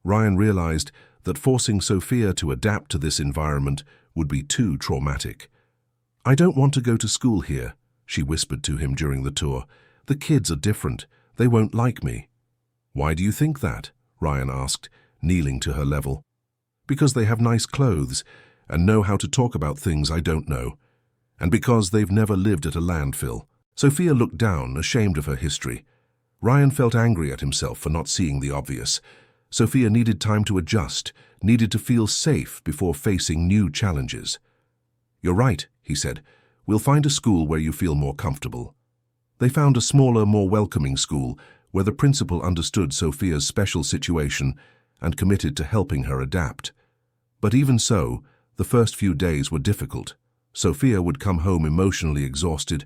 Ryan realized that forcing Sophia to adapt to this environment would be too traumatic. "I don't want to go to school here," she whispered to him during the tour. "The kids are different. They won't like me." "Why do you think that?" Ryan asked, kneeling to her level. "Because they have nice clothes and know how to talk about things I don't know. And because they've never lived at a landfill." Sophia looked down, ashamed of her history. Ryan felt angry at himself for not seeing the obvious. Sophia needed time to adjust, needed to feel safe before facing new challenges. "You're right," he said. "We'll find a school where you feel more comfortable." They found a smaller, more welcoming school where the principal understood Sophia's special situation and committed to helping her adapt. But even so, the first few days were difficult. Sophia would come home emotionally exhausted,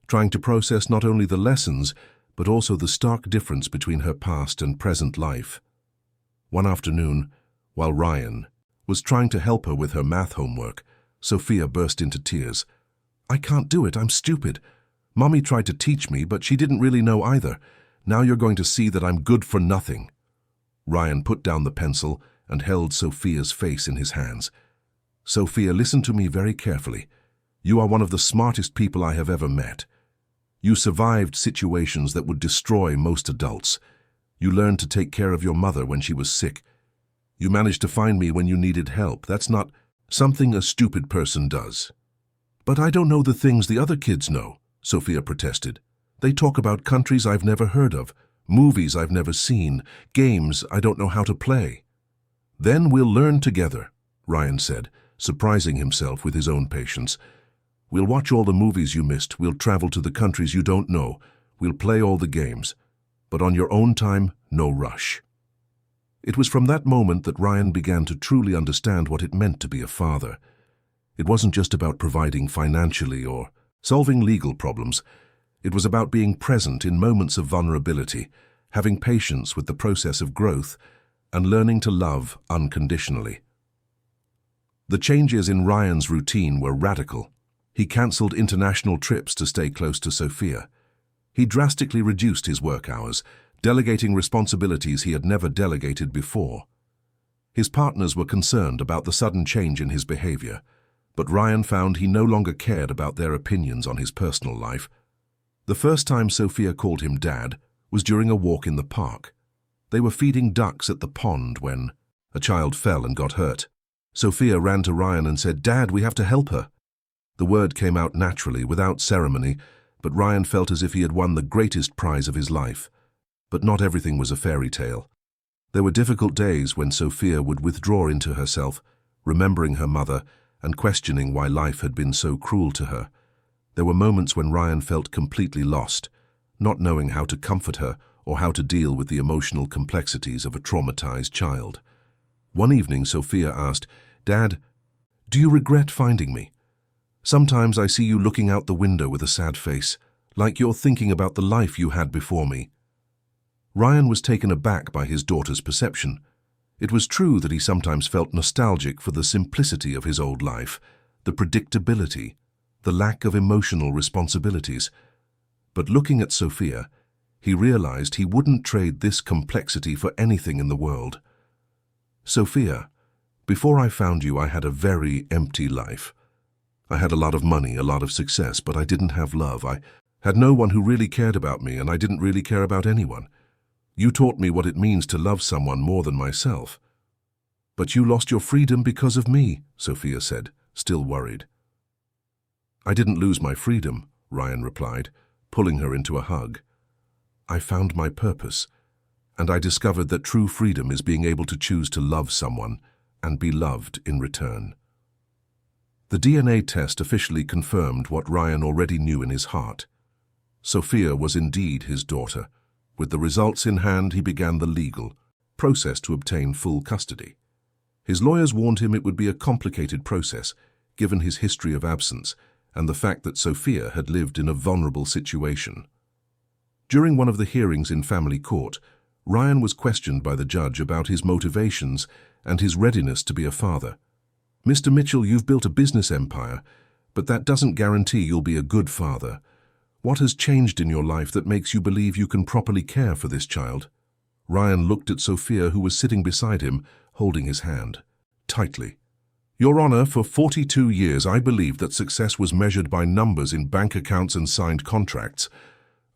trying to process not only the lessons, but also the stark difference between her past and present life. One afternoon, while Ryan was trying to help her with her math homework, Sophia burst into tears. "I can't do it, I'm stupid. Mommy tried to teach me, but she didn't really know either. Now you're going to see that I'm good for nothing." Ryan put down the pencil and held Sophia's face in his hands. "Sophia, listen to me very carefully. You are one of the smartest people I have ever met. You survived situations that would destroy most adults. You learned to take care of your mother when she was sick. You managed to find me when you needed help. That's not something a stupid person does. But I don't know the things the other kids know, Sophia protested. They talk about countries I've never heard of, movies I've never seen, games I don't know how to play. Then we'll learn together, Ryan said, surprising himself with his own patience. We'll watch all the movies you missed, we'll travel to the countries you don't know, we'll play all the games. But on your own time, no rush. It was from that moment that Ryan began to truly understand what it meant to be a father. It wasn't just about providing financially or solving legal problems. It was about being present in moments of vulnerability, having patience with the process of growth, and learning to love unconditionally. The changes in Ryan's routine were radical. He cancelled international trips to stay close to Sophia. He drastically reduced his work hours, delegating responsibilities he had never delegated before. His partners were concerned about the sudden change in his behavior, but Ryan found he no longer cared about their opinions on his personal life. The first time Sophia called him Dad was during a walk in the park. They were feeding ducks at the pond when a child fell and got hurt. Sophia ran to Ryan and said, "Dad, we have to help her." The word came out naturally, without ceremony, but Ryan felt as if he had won the greatest prize of his life. But not everything was a fairy tale. There were difficult days when Sophia would withdraw into herself, remembering her mother and questioning why life had been so cruel to her. There were moments when Ryan felt completely lost, not knowing how to comfort her or how to deal with the emotional complexities of a traumatized child. One evening, Sophia asked, "Dad, do you regret finding me? Sometimes I see you looking out the window with a sad face, like you're thinking about the life you had before me." Ryan was taken aback by his daughter's perception. It was true that he sometimes felt nostalgic for the simplicity of his old life, the predictability, the lack of emotional responsibilities. But looking at Sophia, he realized he wouldn't trade this complexity for anything in the world. "Sophia, before I found you, I had a very empty life. I had a lot of money, a lot of success, but I didn't have love. I had no one who really cared about me, and I didn't really care about anyone. You taught me what it means to love someone more than myself." "But you lost your freedom because of me," Sophia said, still worried. "I didn't lose my freedom," Ryan replied, pulling her into a hug. "I found my purpose, and I discovered that true freedom is being able to choose to love someone and be loved in return." The DNA test officially confirmed what Ryan already knew in his heart. Sophia was indeed his daughter. With the results in hand, he began the legal process to obtain full custody. His lawyers warned him it would be a complicated process, given his history of absence and the fact that Sophia had lived in a vulnerable situation. During one of the hearings in family court, Ryan was questioned by the judge about his motivations and his readiness to be a father. "Mr. Mitchell, you've built a business empire, but that doesn't guarantee you'll be a good father. What has changed in your life that makes you believe you can properly care for this child?" Ryan looked at Sophia, who was sitting beside him, holding his hand tightly. "Your Honor, for 42 years I believed that success was measured by numbers in bank accounts and signed contracts.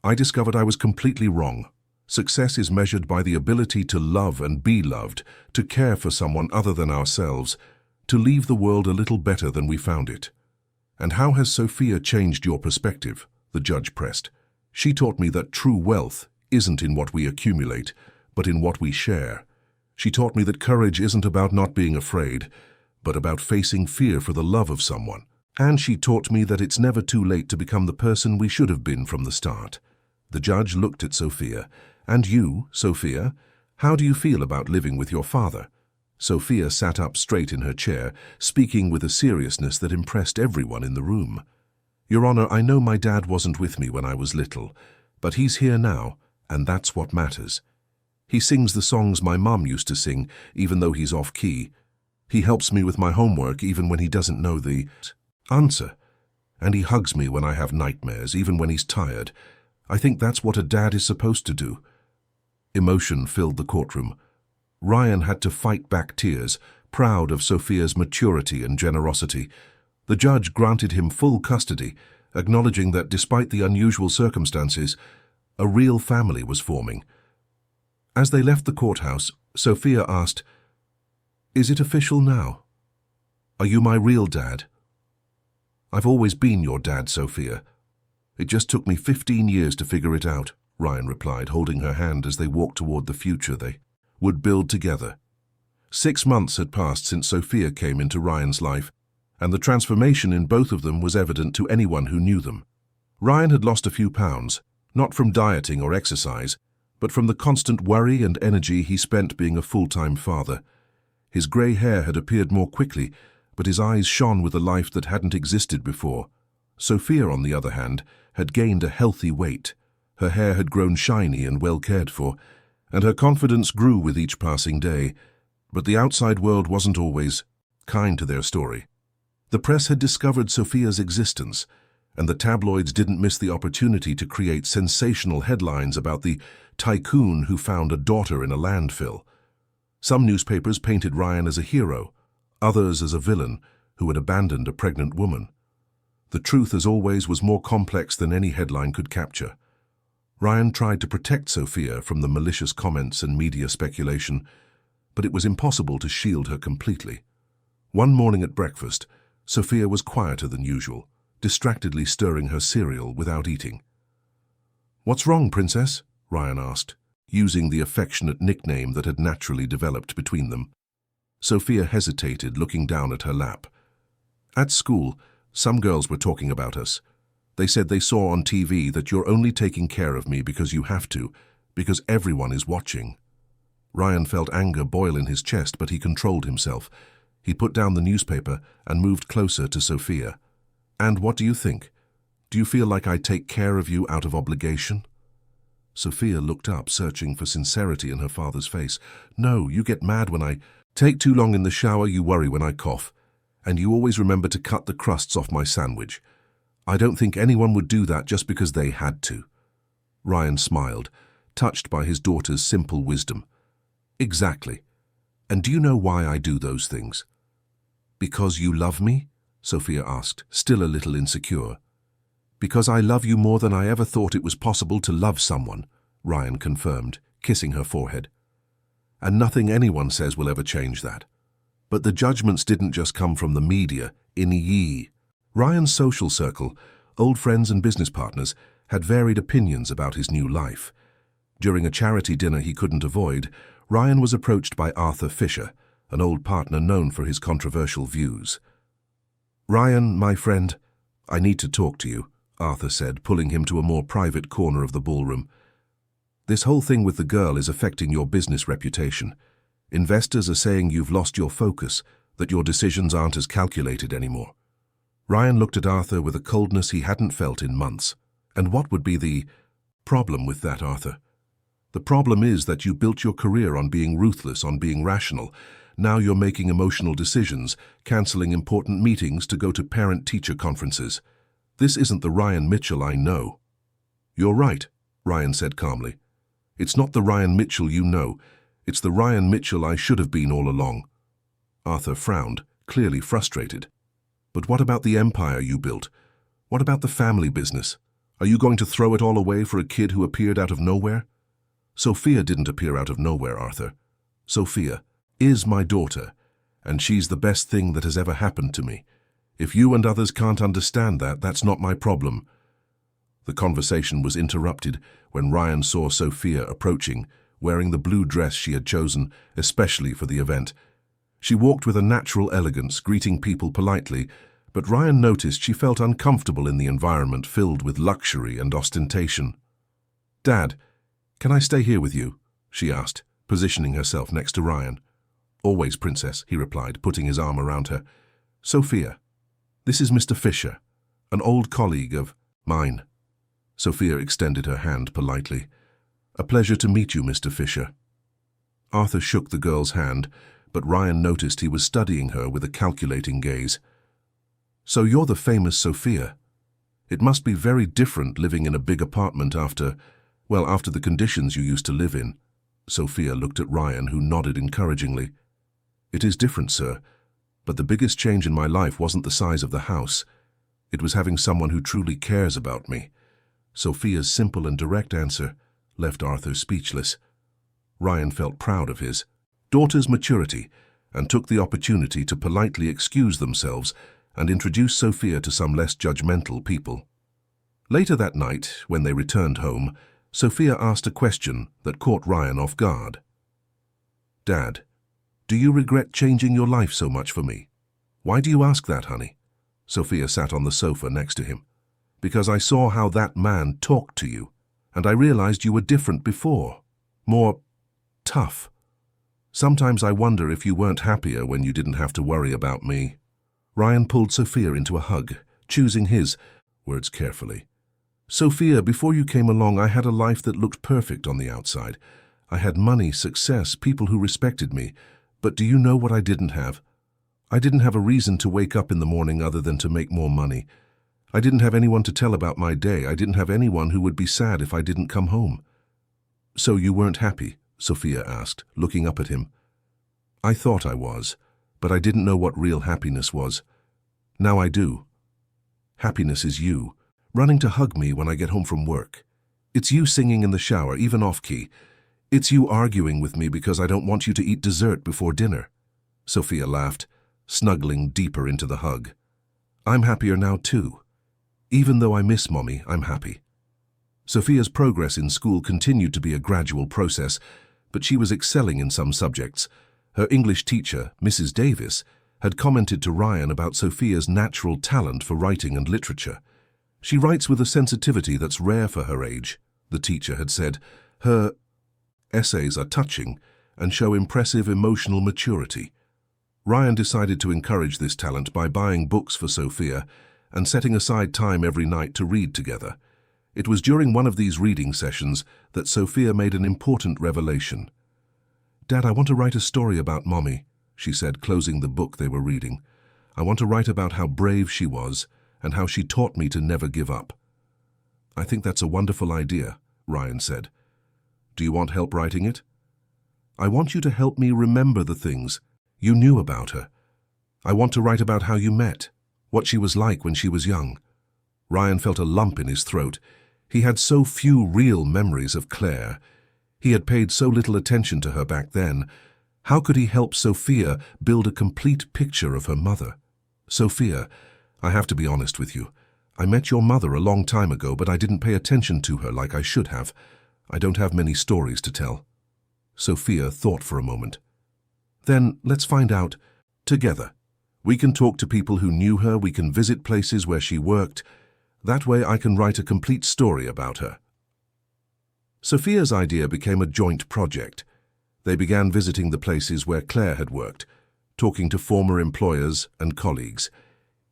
I discovered I was completely wrong. Success is measured by the ability to love and be loved, to care for someone other than ourselves, to leave the world a little better than we found it." "And how has Sophia changed your perspective?" the judge pressed. "She taught me that true wealth isn't in what we accumulate, but in what we share. She taught me that courage isn't about not being afraid, but about facing fear for the love of someone. And she taught me that it's never too late to become the person we should have been from the start." The judge looked at Sophia. "And you, Sophia, how do you feel about living with your father?" Sophia sat up straight in her chair, speaking with a seriousness that impressed everyone in the room. "Your Honor, I know my dad wasn't with me when I was little, but he's here now, and that's what matters. He sings the songs my mom used to sing, even though he's off-key. He helps me with my homework, even when he doesn't know the answer. And he hugs me when I have nightmares, even when he's tired. I think that's what a dad is supposed to do." Emotion filled the courtroom. Ryan had to fight back tears, proud of Sophia's maturity and generosity. The judge granted him full custody, acknowledging that despite the unusual circumstances, a real family was forming. As they left the courthouse, Sophia asked, Is it official now? Are you my real dad? I've always been your dad, Sophia. It just took me 15 years to figure it out, Ryan replied, holding her hand as they walked toward the future they would build together. 6 months had passed since Sophia came into Ryan's life, and the transformation in both of them was evident to anyone who knew them. Ryan had lost a few pounds, not from dieting or exercise, but from the constant worry and energy he spent being a full-time father. His grey hair had appeared more quickly, but his eyes shone with a life that hadn't existed before. Sophia, on the other hand, had gained a healthy weight. Her hair had grown shiny and well cared for, and her confidence grew with each passing day. But the outside world wasn't always kind to their story. The press had discovered Sophia's existence, and the tabloids didn't miss the opportunity to create sensational headlines about the tycoon who found a daughter in a landfill. Some newspapers painted Ryan as a hero, others as a villain who had abandoned a pregnant woman. The truth, as always, was more complex than any headline could capture. Ryan tried to protect Sophia from the malicious comments and media speculation, but it was impossible to shield her completely. One morning at breakfast, Sophia was quieter than usual, distractedly stirring her cereal without eating. "What's wrong, Princess?" Ryan asked, using the affectionate nickname that had naturally developed between them. Sophia hesitated, looking down at her lap. "At school, some girls were talking about us. They said they saw on TV that you're only taking care of me because you have to, because everyone is watching." Ryan felt anger boil in his chest, but he controlled himself. He put down the newspaper and moved closer to Sophia. "And what do you think? Do you feel like I take care of you out of obligation?" Sophia looked up, searching for sincerity in her father's face. "No, you get mad when I take too long in the shower, you worry when I cough, and you always remember to cut the crusts off my sandwich. I don't think anyone would do that just because they had to." Ryan smiled, touched by his daughter's simple wisdom. "Exactly. And do you know why I do those things?" "Because you love me?" Sophia asked, still a little insecure. "Because I love you more than I ever thought it was possible to love someone," Ryan confirmed, kissing her forehead. "And nothing anyone says will ever change that." But the judgments didn't just come from the media. Ryan's social circle, old friends and business partners, had varied opinions about his new life. During a charity dinner he couldn't avoid, Ryan was approached by Arthur Fisher, an old partner known for his controversial views. "Ryan, my friend, I need to talk to you," Arthur said, pulling him to a more private corner of the ballroom. "This whole thing with the girl is affecting your business reputation. Investors are saying you've lost your focus, that your decisions aren't as calculated anymore." Ryan looked at Arthur with a coldness he hadn't felt in months. "And what would be the problem with that, Arthur? The problem is that you built your career on being ruthless, on being rational. Now you're making emotional decisions, canceling important meetings to go to parent-teacher conferences. This isn't the Ryan Mitchell I know." "You're right," Ryan said calmly. "It's not the Ryan Mitchell you know. It's the Ryan Mitchell I should have been all along." Arthur frowned, clearly frustrated. "But what about the empire you built? What about the family business? Are you going to throw it all away for a kid who appeared out of nowhere?" "Sophia didn't appear out of nowhere, Arthur. Sophia is my daughter, and she's the best thing that has ever happened to me. If you and others can't understand that, that's not my problem." The conversation was interrupted when Ryan saw Sophia approaching, wearing the blue dress she had chosen especially for the event. She walked with a natural elegance, greeting people politely, but Ryan noticed she felt uncomfortable in the environment filled with luxury and ostentation. "Dad, can I stay here with you?" she asked, positioning herself next to Ryan. "Always, Princess," he replied, putting his arm around her. "Sophia, this is Mr. Fisher, an old colleague of mine." Sophia extended her hand politely. "A pleasure to meet you, Mr. Fisher." Arthur shook the girl's hand, but Ryan noticed he was studying her with a calculating gaze. "So you're the famous Sophia. It must be very different living in a big apartment after the conditions you used to live in." Sophia looked at Ryan, who nodded encouragingly. "It is different, sir, but the biggest change in my life wasn't the size of the house. It was having someone who truly cares about me." Sophia's simple and direct answer left Arthur speechless. Ryan felt proud of his daughter's maturity and took the opportunity to politely excuse themselves and introduce Sophia to some less judgmental people. Later that night, when they returned home, Sophia asked a question that caught Ryan off guard. "Dad, do you regret changing your life so much for me?" "Why do you ask that, honey?" Sophia sat on the sofa next to him. "Because I saw how that man talked to you, and I realized you were different before. More tough. Sometimes I wonder if you weren't happier when you didn't have to worry about me." Ryan pulled Sophia into a hug, choosing his words carefully. "Sophia, before you came along, I had a life that looked perfect on the outside. I had money, success, people who respected me. But do you know what I didn't have? I didn't have a reason to wake up in the morning other than to make more money. I didn't have anyone to tell about my day. I didn't have anyone who would be sad if I didn't come home." "So you weren't happy?" Sophia asked, looking up at him. "I thought I was, but I didn't know what real happiness was. Now I do. Happiness is you, running to hug me when I get home from work. It's you singing in the shower, even off-key. It's you arguing with me because I don't want you to eat dessert before dinner." Sophia laughed, snuggling deeper into the hug. "I'm happier now too. Even though I miss Mommy, I'm happy." Sophia's progress in school continued to be a gradual process, but she was excelling in some subjects. Her English teacher, Mrs. Davis, had commented to Ryan about Sophia's natural talent for writing and literature. "She writes with a sensitivity that's rare for her age," the teacher had said. "Her essays are touching and show impressive emotional maturity." Ryan decided to encourage this talent by buying books for Sophia and setting aside time every night to read together. It was during one of these reading sessions that Sophia made an important revelation. "Dad, I want to write a story about Mommy," she said, closing the book they were reading. "I want to write about how brave she was and how she taught me to never give up." "I think that's a wonderful idea," Ryan said. "Do you want help writing it?" "I want you to help me remember the things you knew about her. I want to write about how you met, what she was like when she was young." Ryan felt a lump in his throat. He had so few real memories of Claire. He had paid so little attention to her back then. How could he help Sophia build a complete picture of her mother? "Sophia, I have to be honest with you. I met your mother a long time ago, but I didn't pay attention to her like I should have. I don't have many stories to tell." Sophia thought for a moment. "Then let's find out together. We can talk to people who knew her, we can visit places where she worked. That way I can write a complete story about her." Sophia's idea became a joint project. They began visiting the places where Claire had worked, talking to former employers and colleagues.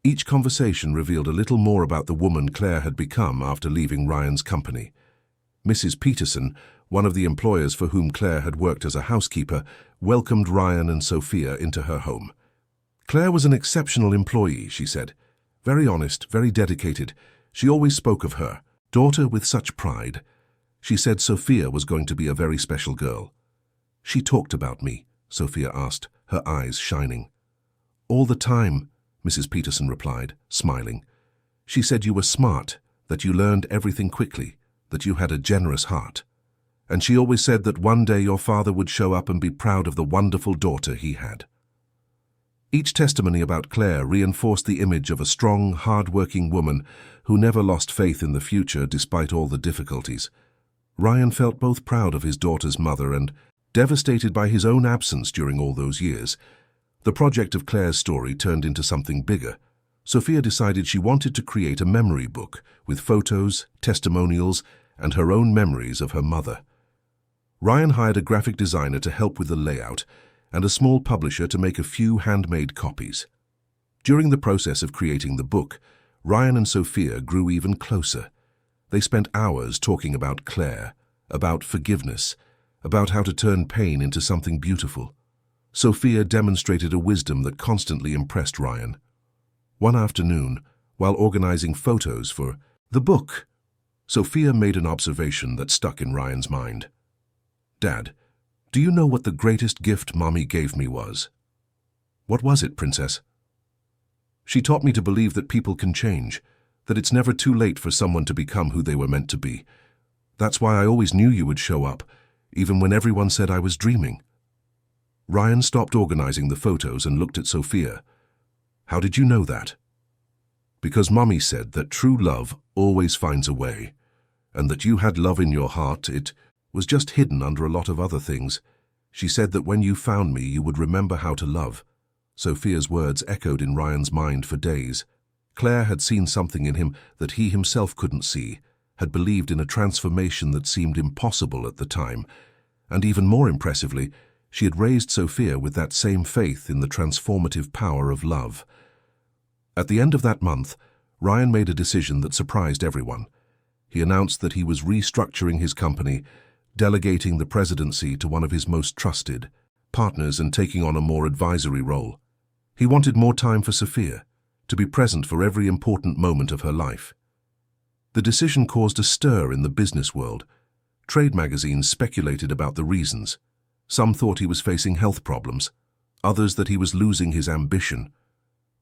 Each conversation revealed a little more about the woman Claire had become after leaving Ryan's company. Mrs. Peterson, one of the employers for whom Claire had worked as a housekeeper, welcomed Ryan and Sophia into her home. "Claire was an exceptional employee," she said. "Very honest, very dedicated. She always spoke of her daughter with such pride. She said Sophia was going to be a very special girl." "She talked about me?" Sophia asked, her eyes shining. "All the time," Mrs. Peterson replied, smiling. "She said you were smart, that you learned everything quickly, that you had a generous heart. And she always said that one day your father would show up and be proud of the wonderful daughter he had." Each testimony about Claire reinforced the image of a strong, hard-working woman who never lost faith in the future despite all the difficulties. Ryan felt both proud of his daughter's mother and devastated by his own absence during all those years. The project of Claire's story turned into something bigger. Sophia decided she wanted to create a memory book with photos, testimonials, and her own memories of her mother. Ryan hired a graphic designer to help with the layout and a small publisher to make a few handmade copies. During the process of creating the book, Ryan and Sophia grew even closer. They spent hours talking about Claire, about forgiveness, about how to turn pain into something beautiful. Sophia demonstrated a wisdom that constantly impressed Ryan. One afternoon, while organizing photos for the book, Sophia made an observation that stuck in Ryan's mind. "Dad, do you know what the greatest gift Mommy gave me was?" "What was it, Princess?" "She taught me to believe that people can change, that it's never too late for someone to become who they were meant to be. That's why I always knew you would show up, even when everyone said I was dreaming." Ryan stopped organizing the photos and looked at Sophia. "How did you know that?" "Because Mummy said that true love always finds a way, and that you had love in your heart. It was just hidden under a lot of other things. She said that when you found me, you would remember how to love." Sophia's words echoed in Ryan's mind for days. Claire had seen something in him that he himself couldn't see, had believed in a transformation that seemed impossible at the time, and even more impressively, she had raised Sophia with that same faith in the transformative power of love. At the end of that month, Ryan made a decision that surprised everyone. He announced that he was restructuring his company, delegating the presidency to one of his most trusted partners and taking on a more advisory role. He wanted more time for Sophia, to be present for every important moment of her life. The decision caused a stir in the business world. Trade magazines speculated about the reasons. Some thought he was facing health problems, others that he was losing his ambition.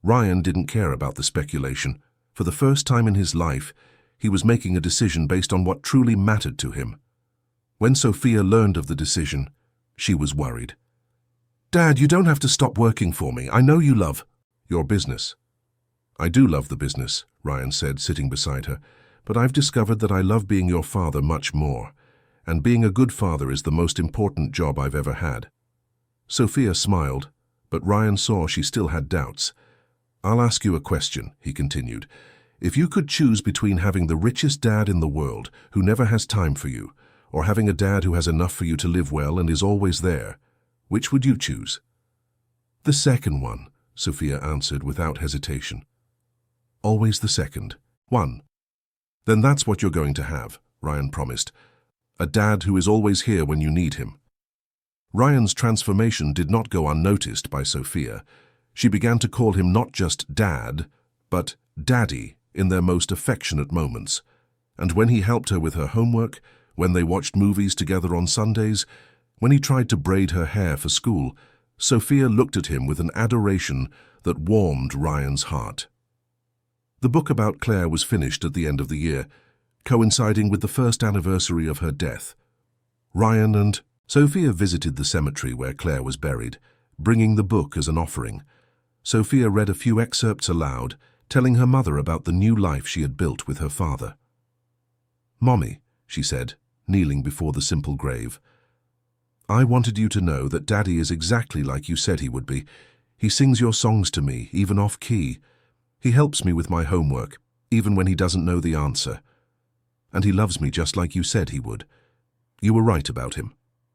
Ryan didn't care about the speculation. For the first time in his life, he was making a decision based on what truly mattered to him. When Sophia learned of the decision, she was worried. "Dad, you don't have to stop working for me. I know you love your business." "I do love the business," Ryan said, sitting beside her, "but I've discovered that I love being your father much more, and being a good father is the most important job I've ever had." Sophia smiled, but Ryan saw she still had doubts. "I'll ask you a question," he continued. "If you could choose between having the richest dad in the world, who never has time for you, or having a dad who has enough for you to live well and is always there, which would you choose?" "The second one," Sophia answered without hesitation. "Always the second." "One. Then that's what you're going to have," Ryan promised. "A dad who is always here when you need him." Ryan's transformation did not go unnoticed by Sophia. She began to call him not just Dad, but Daddy in their most affectionate moments. And when he helped her with her homework, when they watched movies together on Sundays, when he tried to braid her hair for school, Sophia looked at him with an adoration that warmed Ryan's heart. The book about Claire was finished at the end of the year, coinciding with the first anniversary of her death. Ryan and Sophia visited the cemetery where Claire was buried, bringing the book as an offering. Sophia read a few excerpts aloud, telling her mother about the new life she had built with her father. "Mommy," she said, kneeling before the simple grave, "I wanted you to know that Daddy is exactly like you said he would be. He sings your songs to me, even off-key. He helps me with my homework, even when he doesn't know the answer. And he loves me just like you said he would. You were right about him."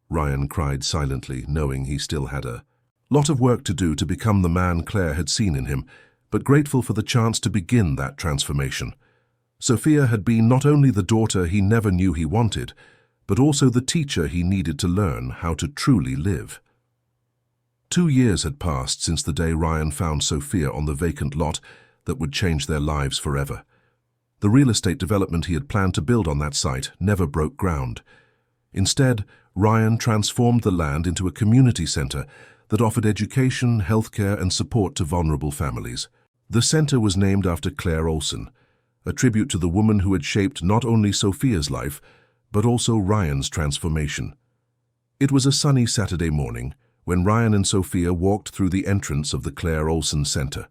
Ryan cried silently, knowing he still had a lot of work to do to become the man Claire had seen in him, but grateful for the chance to begin that transformation. Sophia had been not only the daughter he never knew he wanted, but also the teacher he needed to learn how to truly live. 2 years had passed since the day Ryan found Sophia on the vacant lot that would change their lives forever. The real estate development he had planned to build on that site never broke ground. Instead, Ryan transformed the land into a community center that offered education, healthcare, and support to vulnerable families. The center was named after Claire Olson, a tribute to the woman who had shaped not only Sophia's life, but also Ryan's transformation. It was a sunny Saturday morning when Ryan and Sophia walked through the entrance of the Claire Olson Center.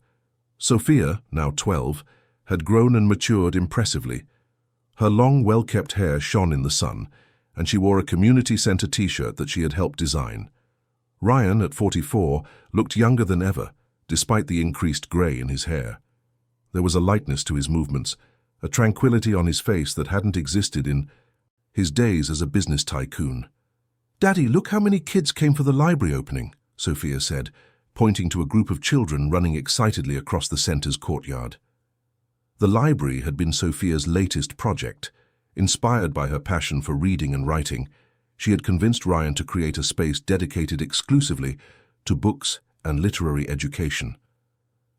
Sophia, now 12, had grown and matured impressively. Her long, well-kept hair shone in the sun, and she wore a community center t-shirt that she had helped design. Ryan, at 44, looked younger than ever, despite the increased gray in his hair. There was a lightness to his movements, a tranquility on his face that hadn't existed in his days as a business tycoon. "Daddy, look how many kids came for the library opening," Sophia said, pointing to a group of children running excitedly across the center's courtyard. The library had been Sophia's latest project. Inspired by her passion for reading and writing, she had convinced Ryan to create a space dedicated exclusively to books and literary education.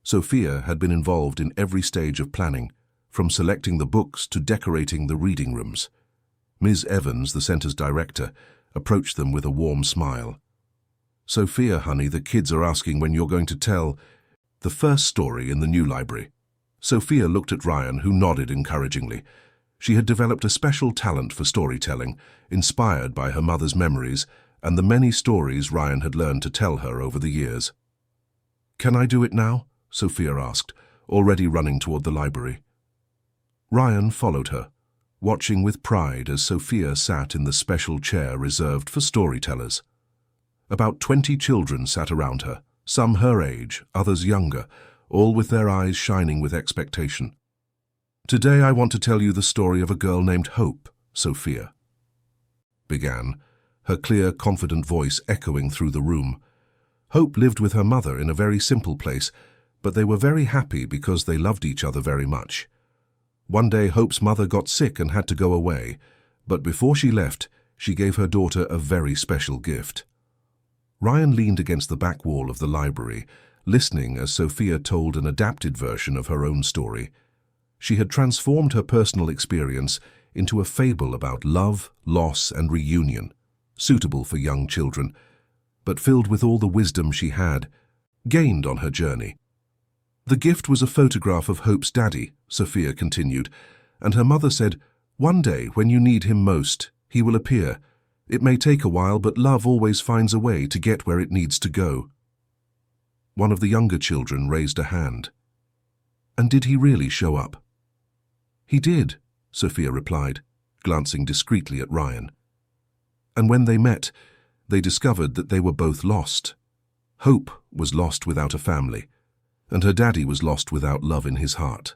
Sophia had been involved in every stage of planning, from selecting the books to decorating the reading rooms. Ms. Evans, the center's director, approached them with a warm smile. "Sophia, honey, the kids are asking when you're going to tell the first story in the new library." Sophia looked at Ryan, who nodded encouragingly. She had developed a special talent for storytelling, inspired by her mother's memories and the many stories Ryan had learned to tell her over the years. "Can I do it now?" Sophia asked, already running toward the library. Ryan followed her, watching with pride as Sophia sat in the special chair reserved for storytellers. About 20 children sat around her, some her age, others younger, all with their eyes shining with expectation. "Today I want to tell you the story of a girl named Hope," Sophia began, her clear, confident voice echoing through the room. Hope lived with her mother in a very simple place, but they were very happy because they loved each other very much. One day Hope's mother got sick and had to go away, but before she left, she gave her daughter a very special gift. Ryan leaned against the back wall of the library, listening as Sophia told an adapted version of her own story. She had transformed her personal experience into a fable about love, loss, and reunion, suitable for young children, but filled with all the wisdom she had gained on her journey. "The gift was a photograph of Hope's daddy," Sophia continued, "and her mother said, 'One day, when you need him most, he will appear. It may take a while, but love always finds a way to get where it needs to go.'" One of the younger children raised a hand. "And did he really show up?" "He did," Sophia replied, glancing discreetly at Ryan. "And when they met, they discovered that they were both lost. Hope was lost without a family, and her daddy was lost without love in his heart.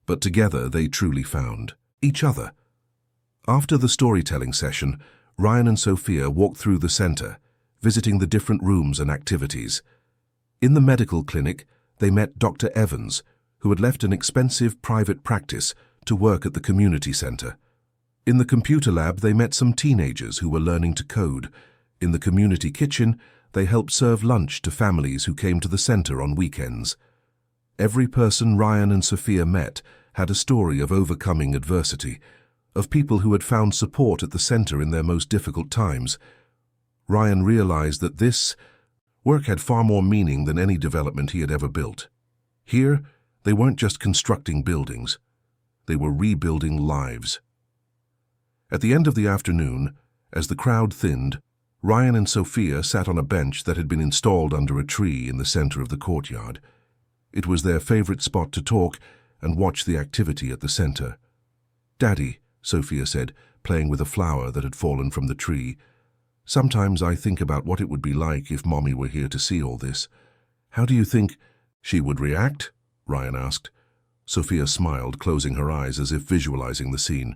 But together they truly found each other." After the storytelling session, Ryan and Sophia walked through the center, visiting the different rooms and activities. In the medical clinic, they met Dr. Evans, who had left an expensive private practice to work at the community center. In the computer lab, they met some teenagers who were learning to code. In the community kitchen, they helped serve lunch to families who came to the center on weekends. Every person Ryan and Sophia met had a story of overcoming adversity, of people who had found support at the center in their most difficult times. Ryan realized that this work had far more meaning than any development he had ever built. Here, they weren't just constructing buildings. They were rebuilding lives. At the end of the afternoon, as the crowd thinned, Ryan and Sophia sat on a bench that had been installed under a tree in the center of the courtyard. It was their favorite spot to talk and watch the activity at the center. "Daddy," Sophia said, playing with a flower that had fallen from the tree, "sometimes I think about what it would be like if Mommy were here to see all this. How do you think she would react?" Ryan asked. Sophia smiled, closing her eyes as if visualizing the scene.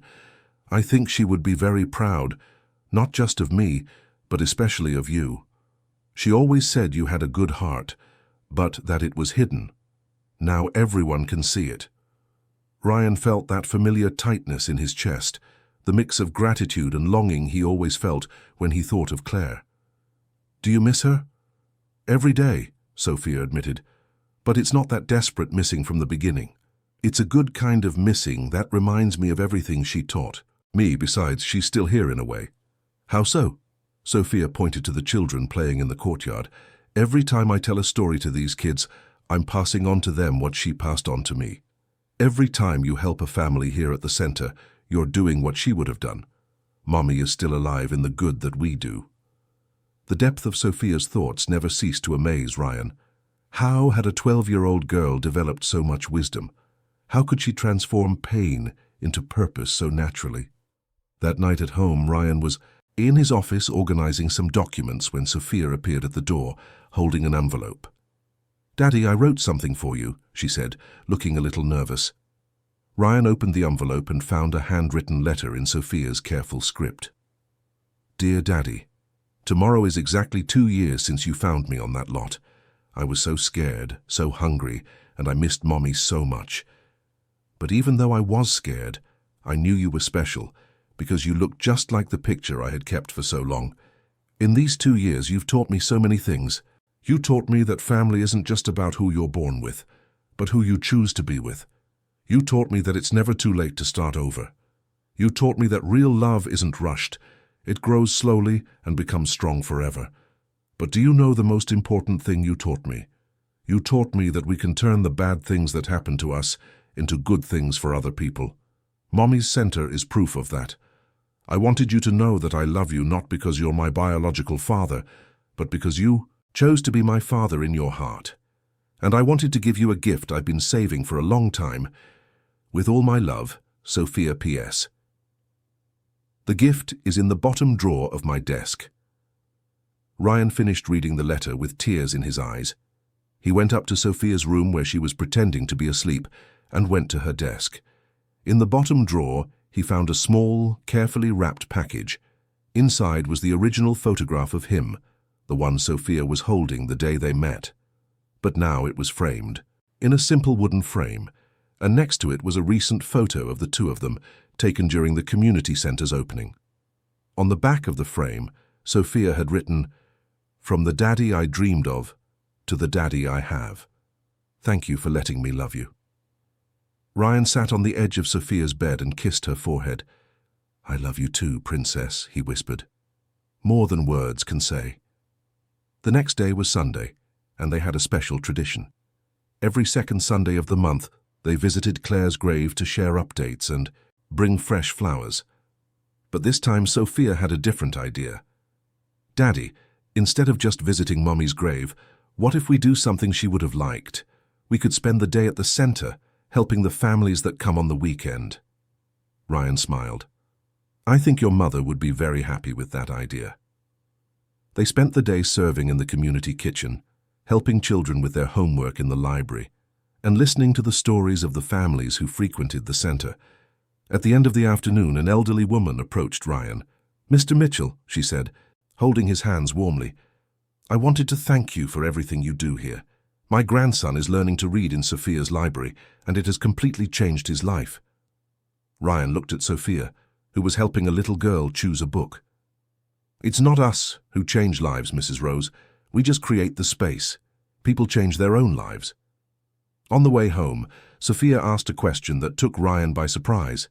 "I think she would be very proud, not just of me, but especially of you. She always said you had a good heart, but that it was hidden. Now everyone can see it." Ryan felt that familiar tightness in his chest, the mix of gratitude and longing he always felt when he thought of Claire. "Do you miss her?" "Every day," Sophia admitted, "but it's not that desperate missing from the beginning. It's a good kind of missing that reminds me of everything she taught me. Besides, she's still here in a way." "How so?" Sophia pointed to the children playing in the courtyard. "Every time I tell a story to these kids, I'm passing on to them what she passed on to me. Every time you help a family here at the center, you're doing what she would have done. Mommy is still alive in the good that we do." The depth of Sophia's thoughts never ceased to amaze Ryan. How had a 12-year-old girl developed so much wisdom? How could she transform pain into purpose so naturally? That night at home, Ryan was in his office organizing some documents when Sophia appeared at the door, holding an envelope. "Daddy, I wrote something for you," she said, looking a little nervous. Ryan opened the envelope and found a handwritten letter in Sophia's careful script. "Dear Daddy, tomorrow is exactly 2 years since you found me on that lot. I was so scared, so hungry, and I missed Mommy so much. But even though I was scared, I knew you were special, because you looked just like the picture I had kept for so long. In these 2 years, you've taught me so many things. You taught me that family isn't just about who you're born with, but who you choose to be with. You taught me that it's never too late to start over. You taught me that real love isn't rushed. It grows slowly and becomes strong forever. But do you know the most important thing you taught me? You taught me that we can turn the bad things that happen to us into good things for other people. Mommy's center is proof of that. I wanted you to know that I love you not because you're my biological father, but because you chose to be my father in your heart. And I wanted to give you a gift I've been saving for a long time. With all my love, Sophia P.S. The gift is in the bottom drawer of my desk. Ryan finished reading the letter with tears in his eyes. He went up to Sophia's room where she was pretending to be asleep and went to her desk. In the bottom drawer, he found a small, carefully wrapped package. Inside was the original photograph of him, the one Sophia was holding the day they met. But now it was framed, in a simple wooden frame, and next to it was a recent photo of the two of them, taken during the community center's opening. On the back of the frame, Sophia had written, "From the daddy I dreamed of, to the daddy I have. Thank you for letting me love you." Ryan sat on the edge of Sophia's bed and kissed her forehead. "I love you too, princess," he whispered. "More than words can say." The next day was Sunday, and they had a special tradition. Every second Sunday of the month, they visited Claire's grave to share updates and bring fresh flowers. But this time Sophia had a different idea. "Daddy, instead of just visiting Mommy's grave, what if we do something she would have liked? We could spend the day at the center, helping the families that come on the weekend." Ryan smiled. "I think your mother would be very happy with that idea." They spent the day serving in the community kitchen, helping children with their homework in the library, and listening to the stories of the families who frequented the center. At the end of the afternoon, an elderly woman approached Ryan. "Mr. Mitchell," she said, holding his hands warmly, "I wanted to thank you for everything you do here. My grandson is learning to read in Sophia's library, and it has completely changed his life." Ryan looked at Sophia, who was helping a little girl choose a book. "It's not us who change lives, Mrs. Rose. We just create the space. People change their own lives." On the way home, Sophia asked a question that took Ryan by surprise.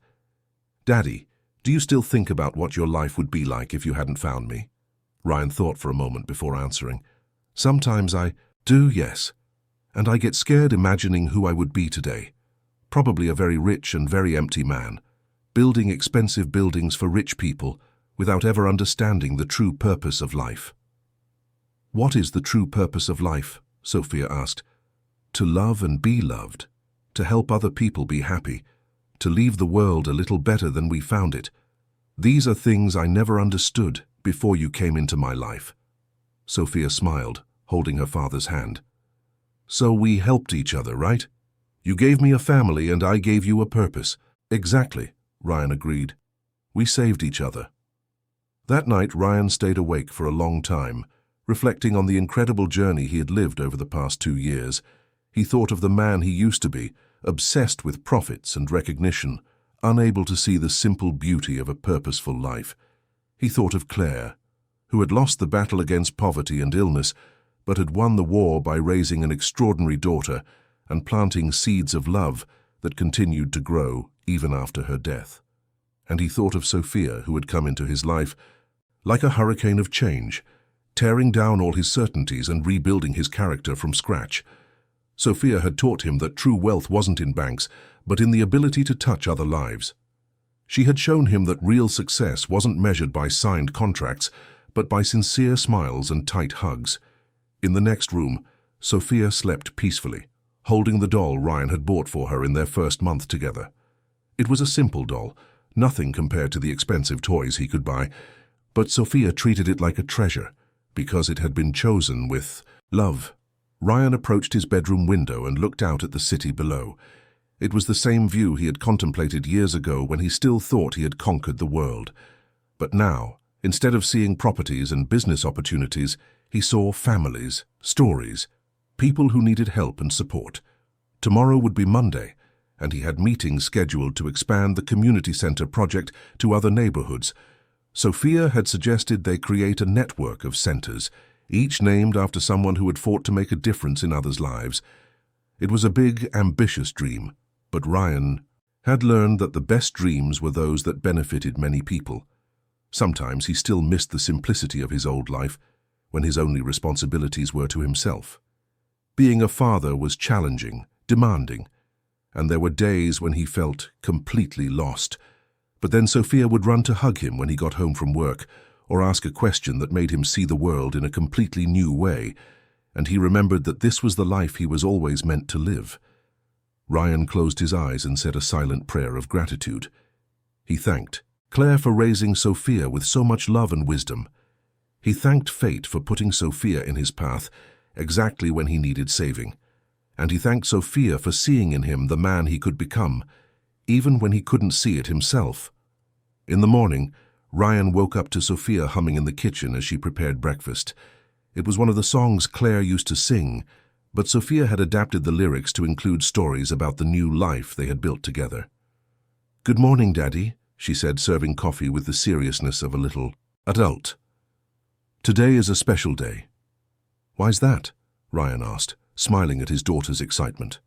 "Daddy, do you still think about what your life would be like if you hadn't found me?" Ryan thought for a moment before answering. "Sometimes I do, yes. And I get scared imagining who I would be today. Probably a very rich and very empty man, building expensive buildings for rich people without ever understanding the true purpose of life." "What is the true purpose of life?" Sophia asked. "To love and be loved, to help other people be happy, to leave the world a little better than we found it. These are things I never understood before you came into my life." Sophia smiled, holding her father's hand. "So we helped each other, right? You gave me a family and I gave you a purpose." "Exactly," Ryan agreed. "We saved each other." That night, Ryan stayed awake for a long time, reflecting on the incredible journey he had lived over the past 2 years. He thought of the man he used to be, obsessed with profits and recognition, unable to see the simple beauty of a purposeful life. He thought of Claire, who had lost the battle against poverty and illness, but had won the war by raising an extraordinary daughter and planting seeds of love that continued to grow even after her death. And he thought of Sophia, who had come into his life like a hurricane of change, tearing down all his certainties and rebuilding his character from scratch. Sophia had taught him that true wealth wasn't in banks, but in the ability to touch other lives. She had shown him that real success wasn't measured by signed contracts, but by sincere smiles and tight hugs. In the next room, Sophia slept peacefully, holding the doll Ryan had bought for her in their first month together. It was a simple doll, nothing compared to the expensive toys he could buy, but Sophia treated it like a treasure, because it had been chosen with love. Ryan approached his bedroom window and looked out at the city below. It was the same view he had contemplated years ago when he still thought he had conquered the world. But now, instead of seeing properties and business opportunities, he saw families, stories, people who needed help and support. Tomorrow would be Monday, and he had meetings scheduled to expand the community center project to other neighborhoods. Sophia had suggested they create a network of centers, each named after someone who had fought to make a difference in others' lives. It was a big, ambitious dream, but Ryan had learned that the best dreams were those that benefited many people. Sometimes he still missed the simplicity of his old life, when his only responsibilities were to himself. Being a father was challenging, demanding, and there were days when he felt completely lost. But then Sophia would run to hug him when he got home from work, or ask a question that made him see the world in a completely new way, and he remembered that this was the life he was always meant to live. Ryan closed his eyes and said a silent prayer of gratitude. He thanked Claire for raising Sophia with so much love and wisdom. He thanked fate for putting Sophia in his path exactly when he needed saving. And he thanked Sophia for seeing in him the man he could become, even when he couldn't see it himself. In the morning, Ryan woke up to Sophia humming in the kitchen as she prepared breakfast. It was one of the songs Claire used to sing, but Sophia had adapted the lyrics to include stories about the new life they had built together. "Good morning, Daddy," she said, serving coffee with the seriousness of a little adult. "Today is a special day." "Why's that?" Ryan asked, smiling at his daughter's excitement.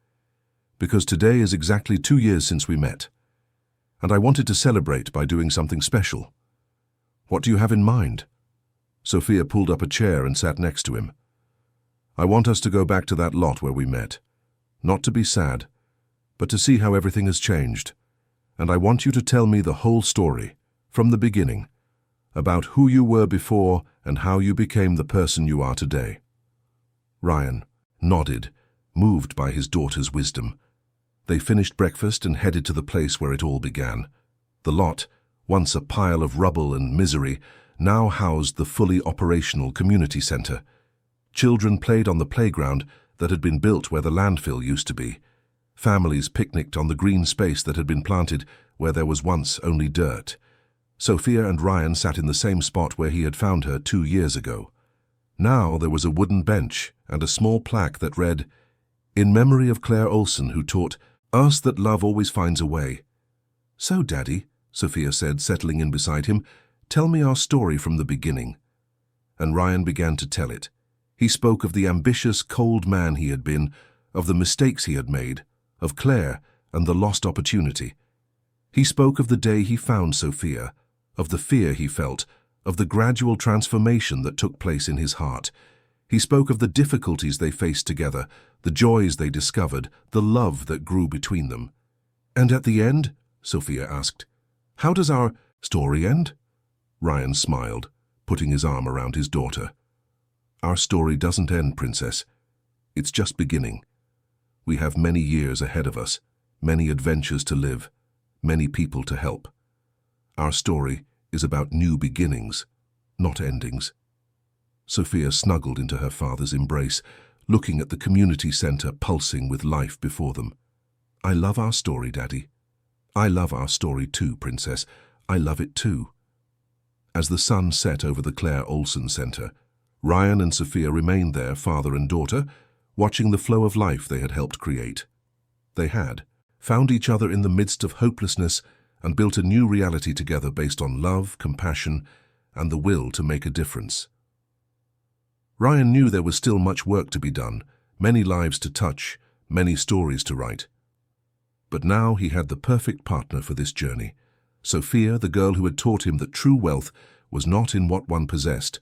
"Because today is exactly 2 years since we met, and I wanted to celebrate by doing something special." "What do you have in mind?" Sophia pulled up a chair and sat next to him. "I want us to go back to that lot where we met. Not to be sad, but to see how everything has changed. And I want you to tell me the whole story, from the beginning, about who you were before and how you became the person you are today." Ryan nodded, moved by his daughter's wisdom. They finished breakfast and headed to the place where it all began. The lot, once a pile of rubble and misery, now housed the fully operational community center. Children played on the playground that had been built where the landfill used to be. Families picnicked on the green space that had been planted where there was once only dirt. Sophia and Ryan sat in the same spot where he had found her 2 years ago. Now there was a wooden bench and a small plaque that read, "In memory of Claire Olson, who taught us that love always finds a way." "So, Daddy," Sophia said, settling in beside him, "tell me our story from the beginning." And Ryan began to tell it. He spoke of the ambitious, cold man he had been, of the mistakes he had made, of Claire and the lost opportunity. He spoke of the day he found Sophia, of the fear he felt, of the gradual transformation that took place in his heart. He spoke of the difficulties they faced together, the joys they discovered, the love that grew between them. "And at the end?" Sophia asked. "How does our story end?" Ryan smiled, putting his arm around his daughter. "Our story doesn't end, Princess. It's just beginning. We have many years ahead of us, many adventures to live, many people to help. Our story is about new beginnings, not endings." Sophia snuggled into her father's embrace, looking at the community center pulsing with life before them. "I love our story, Daddy. I love our story too, Princess. I love it too." As the sun set over the Claire Olson Center, Ryan and Sophia remained there, father and daughter, watching the flow of life they had helped create. They had found each other in the midst of hopelessness and built a new reality together based on love, compassion, and the will to make a difference. Ryan knew there was still much work to be done, many lives to touch, many stories to write. But now he had the perfect partner for this journey. Sophia, the girl who had taught him that true wealth was not in what one possessed,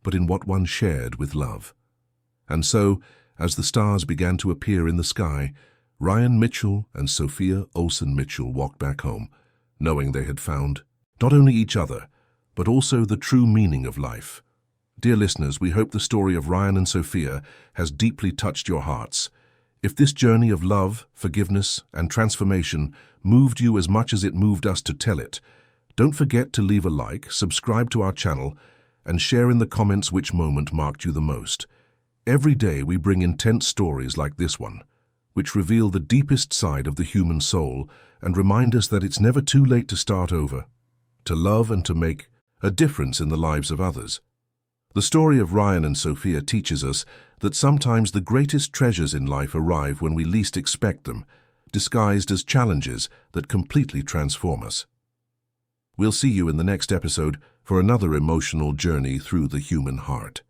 but in what one shared with love. And so, as the stars began to appear in the sky, Ryan Mitchell and Sophia Olson Mitchell walked back home, knowing they had found not only each other, but also the true meaning of life. Dear listeners, we hope the story of Ryan and Sophia has deeply touched your hearts. If this journey of love, forgiveness, and transformation moved you as much as it moved us to tell it, don't forget to leave a like, subscribe to our channel, and share in the comments which moment marked you the most. Every day we bring intense stories like this one, which reveal the deepest side of the human soul and remind us that it's never too late to start over, to love and to make a difference in the lives of others. The story of Ryan and Sophia teaches us that sometimes the greatest treasures in life arrive when we least expect them, disguised as challenges that completely transform us. We'll see you in the next episode for another emotional journey through the human heart.